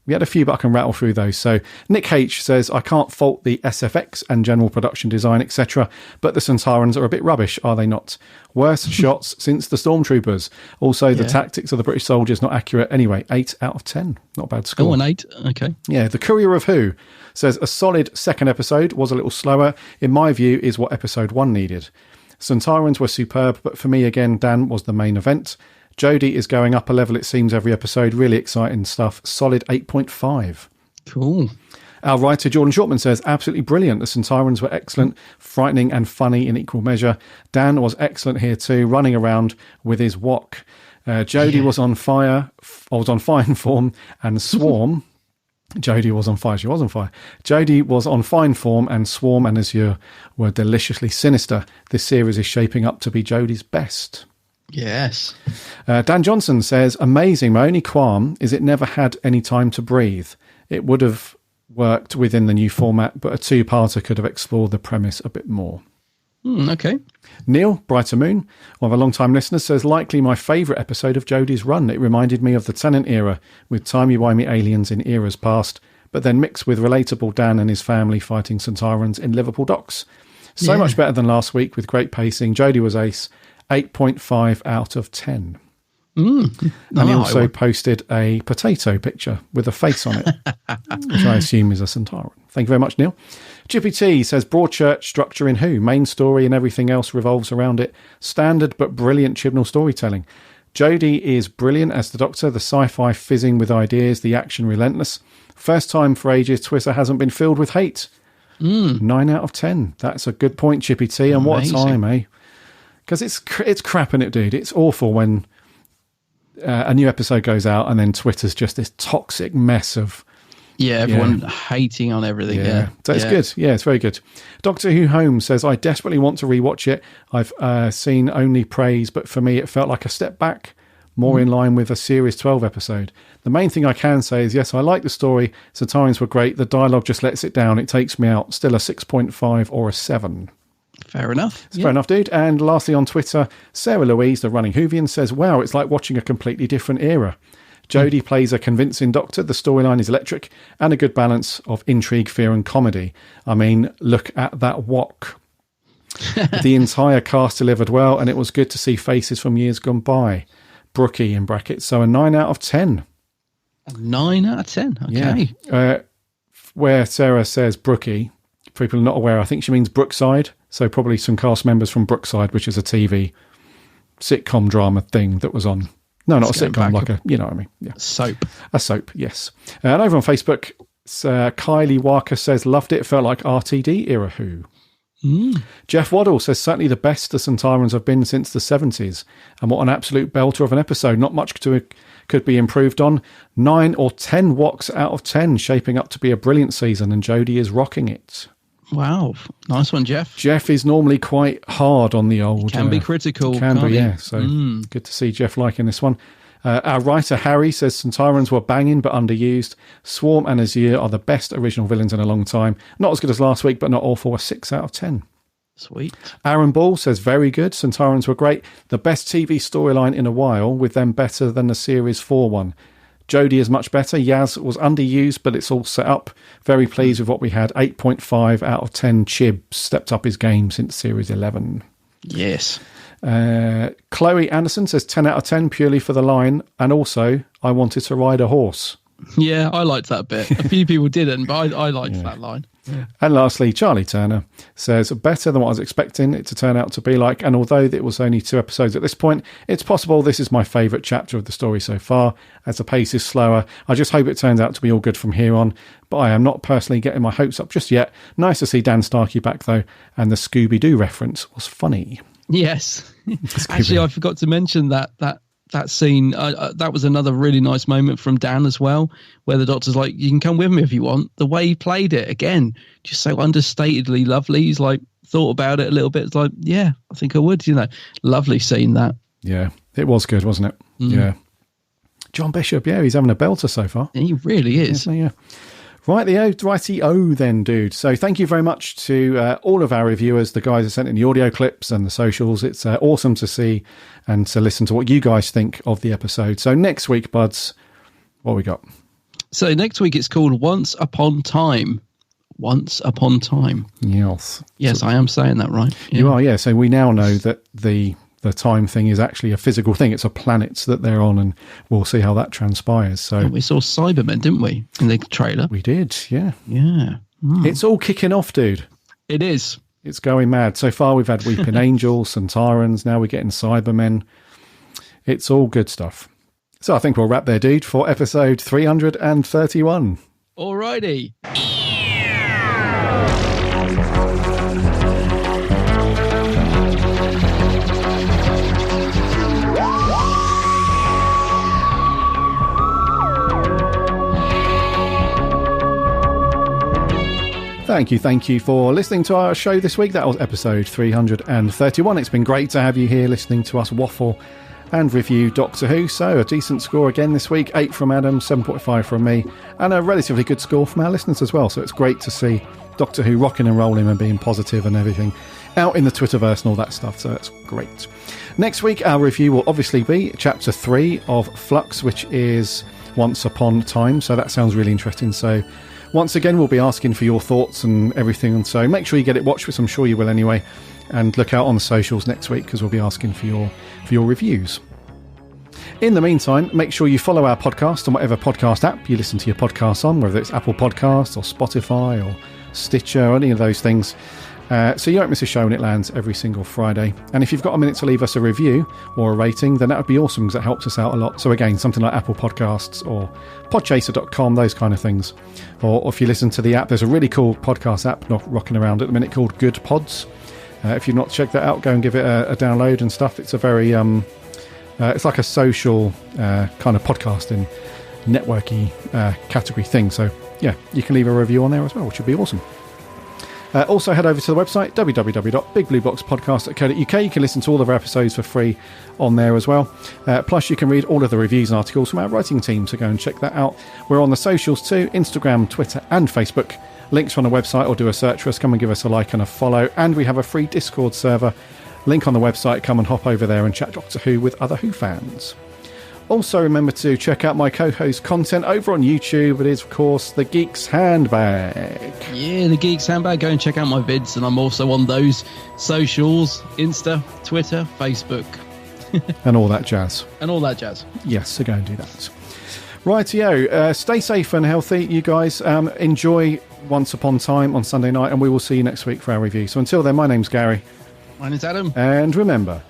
we had a few, but I can rattle through those. So Nick H says, I can't fault the SFX and general production design, etc., but the Sontarans are a bit rubbish, are they not? Worst shots since the Stormtroopers. Also, the tactics of the British soldiers not accurate. Anyway, 8 out of 10. Not a bad score. Oh, an 8. Okay. Yeah, the Courier of Who says, a solid second episode, was a little slower. In my view, is what episode 1 needed. Sontarans were superb, but for me again, Dan was the main event. Jodie is going up a level, it seems, every episode. Really exciting stuff. Solid 8.5. Cool. Our writer Jordan Shortman says, absolutely brilliant. The Sontarans were excellent, frightening and funny in equal measure. Dan was excellent here too, running around with his wok. Jodie was on fire, was on fine form, and Swarm... Jodie was on fire. She was on fire. Jodie was on fine form, and Swarm and Azure were deliciously sinister. This series is shaping up to be Jodie's best. Yes. Dan Johnson says, amazing. My only qualm is it never had any time to breathe. It would have worked within the new format, but a two-parter could have explored the premise a bit more. Okay. Neil, Brighter Moon, one of our long-time listeners, says, likely my favourite episode of Jodie's run. It reminded me of the Tennant era, with timey-wimey aliens in eras past, but then mixed with relatable Dan and his family fighting Sontarans in Liverpool docks. So much better than last week, with great pacing. Jodie was ace, 8.5 out of 10. And he also posted a potato picture with a face on it, which I assume is a Sontaran. Thank you very much, Neil. Chippy T says, Broadchurch structure in Who. Main story and everything else revolves around it. Standard but brilliant Chibnall storytelling. Jodie is brilliant as the Doctor, the sci-fi fizzing with ideas, the action relentless. First time for ages Twitter hasn't been filled with hate. 9 out of 10. That's a good point, Chippy T. And what a time, eh? Because it's crap, isn't it, dude? It's awful when a new episode goes out and then Twitter's just this toxic mess of... Yeah, everyone hating on everything. Yeah. So it's good. Yeah, it's very good. Doctor Who Home says, I desperately want to rewatch it. I've seen only praise, but for me it felt like a step back, more in line with a Series 12 episode. The main thing I can say is, yes, I like the story. Sontarans were great. The dialogue just lets it down. It takes me out. Still a 6.5 or a 7. Fair enough. Fair enough, dude. And lastly on Twitter, Sarah Louise, the running Whovian, says, wow, it's like watching a completely different era. Jodie plays a convincing Doctor, the storyline is electric, and a good balance of intrigue, fear and comedy. I mean, look at that wok. The entire cast delivered well, and it was good to see faces from years gone by. Brookie in brackets, so a 9 out of 10. 9 out of 10, okay. Yeah. where Sarah says Brookie, for people not aware, I think she means Brookside. So probably some cast members from Brookside, which is a TV sitcom drama thing that was on. No, not a sitcom, like a, you know what I mean. Yeah. Soap. A soap, yes. And over on Facebook, Kylie Walker says, loved it, felt like RTD era Who. Jeff Waddle says, certainly the best the Sontarans have been since the 70s. And what an absolute belter of an episode. Not much could be improved on. 9 or 10 walks out of 10, shaping up to be a brilliant season, and Jodie is rocking it. Wow. Nice one, Jeff. Jeff is normally quite hard on the old... Can be critical. Can be, he? yeah. So good to see Jeff liking this one. Our writer Harry says Sontarans were banging but underused. Swarm and Azure are the best original villains in a long time. Not as good as last week, but not awful. A 6 out of 10. Sweet. Aaron Ball says very good. Sontarans were great. The best TV storyline in a while, with them better than the Series 4 one. Jodie is much better. Yaz was underused, but it's all set up. Very pleased with what we had. 8.5 out of 10. Chib stepped up his game since Series 11. Yes. Chloe Anderson says 10 out of 10 purely for the line, and also I wanted to ride a horse. Yeah, I liked that bit. A few people didn't, but I liked that line. Yeah. And lastly, Charlie Turner says better than what I was expecting it to turn out to be like, and although it was only 2 episodes at this point, it's possible this is my favourite chapter of the story so far, as the pace is slower. I just hope it turns out to be all good from here on, but I am not personally getting my hopes up just yet. Nice to see Dan Starkey back though, and the Scooby-Doo reference was funny. Yes. Actually, I forgot to mention that scene. That was another really nice moment from Dan as well, where the Doctor's like, you can come with me if you want. The way he played it, again, just so understatedly lovely. He's like, thought about it a little bit. It's like, yeah, I think I would, Lovely seeing that. Yeah, it was good, wasn't it? Yeah. John Bishop, yeah, he's having a belter so far. He really is. Yeah. Righty-o then, dude. So thank you very much to all of our reviewers, the guys who sent in the audio clips and the socials. It's awesome to see and to listen to what you guys think of the episode. So next week, buds, what we got? So next week it's called Once Upon Time. Once Upon Time. Yes. Yes, I am saying that right. Yeah. You are, yeah. So we now know that the time thing is actually a physical thing. It's a planet that they're on, and we'll see how that transpires. So we saw Cybermen, didn't we, in the trailer? We did, yeah. Yeah. It's all kicking off, dude. It is. It's going mad. So far we've had Weeping Angels, Sontarans, now we're getting Cybermen. It's all good stuff. So I think we'll wrap there, dude, for episode 331. Alrighty. Thank you for listening to our show this week. That was episode 331. It's been great to have you here listening to us waffle and review Doctor Who. So a decent score again this week, 8 from Adam, 7.5 from me, and a relatively good score from our listeners as well. So it's great to see Doctor Who rocking and rolling and being positive and everything out in the Twitterverse and all that stuff. So that's great. Next week, our review will obviously be Chapter 3 of Flux, which is Once Upon Time. So that sounds really interesting. So once again, we'll be asking for your thoughts and everything, and so make sure you get it watched, which I'm sure you will anyway, and look out on the socials next week because we'll be asking for your reviews. In the meantime, make sure you follow our podcast on whatever podcast app you listen to your podcasts on, whether it's Apple Podcasts or Spotify or Stitcher or any of those things, so you don't miss a show when it lands every single Friday. And if you've got a minute to leave us a review or a rating, then that would be awesome because that helps us out a lot. So again, something like Apple Podcasts or podchaser.com, those kind of things. Or if you listen to the app, there's a really cool podcast app not rocking around at the minute called Good Pods. If you've not checked that out, go and give it a download and stuff. It's a very it's like a social kind of podcasting networky category thing. So yeah, you can leave a review on there as well, which would be awesome. Also head over to the website www.bigblueboxpodcast.co.uk. You can listen to all of our episodes for free on there as well. Plus you can read all of the reviews and articles from our writing team, so go and check that out. We're on the socials too, Instagram, Twitter and Facebook. Links on the website, or do a search for us. Come and give us a like and a follow. And we have a free Discord server. Link on the website. Come and hop over there and chat Doctor Who with other Who fans. Also remember to check out my co-host content over on YouTube. It is, of course, The Geek's Handbag. Yeah, The Geek's Handbag. Go and check out my vids. And I'm also on those socials, Insta, Twitter, Facebook. And all that jazz. And all that jazz. Yes, so go and do that. Rightio. Stay safe and healthy, you guys. Enjoy Once Upon a Time on Sunday night, and we will see you next week for our review. So until then, my name's Gary. Mine is Adam. And remember,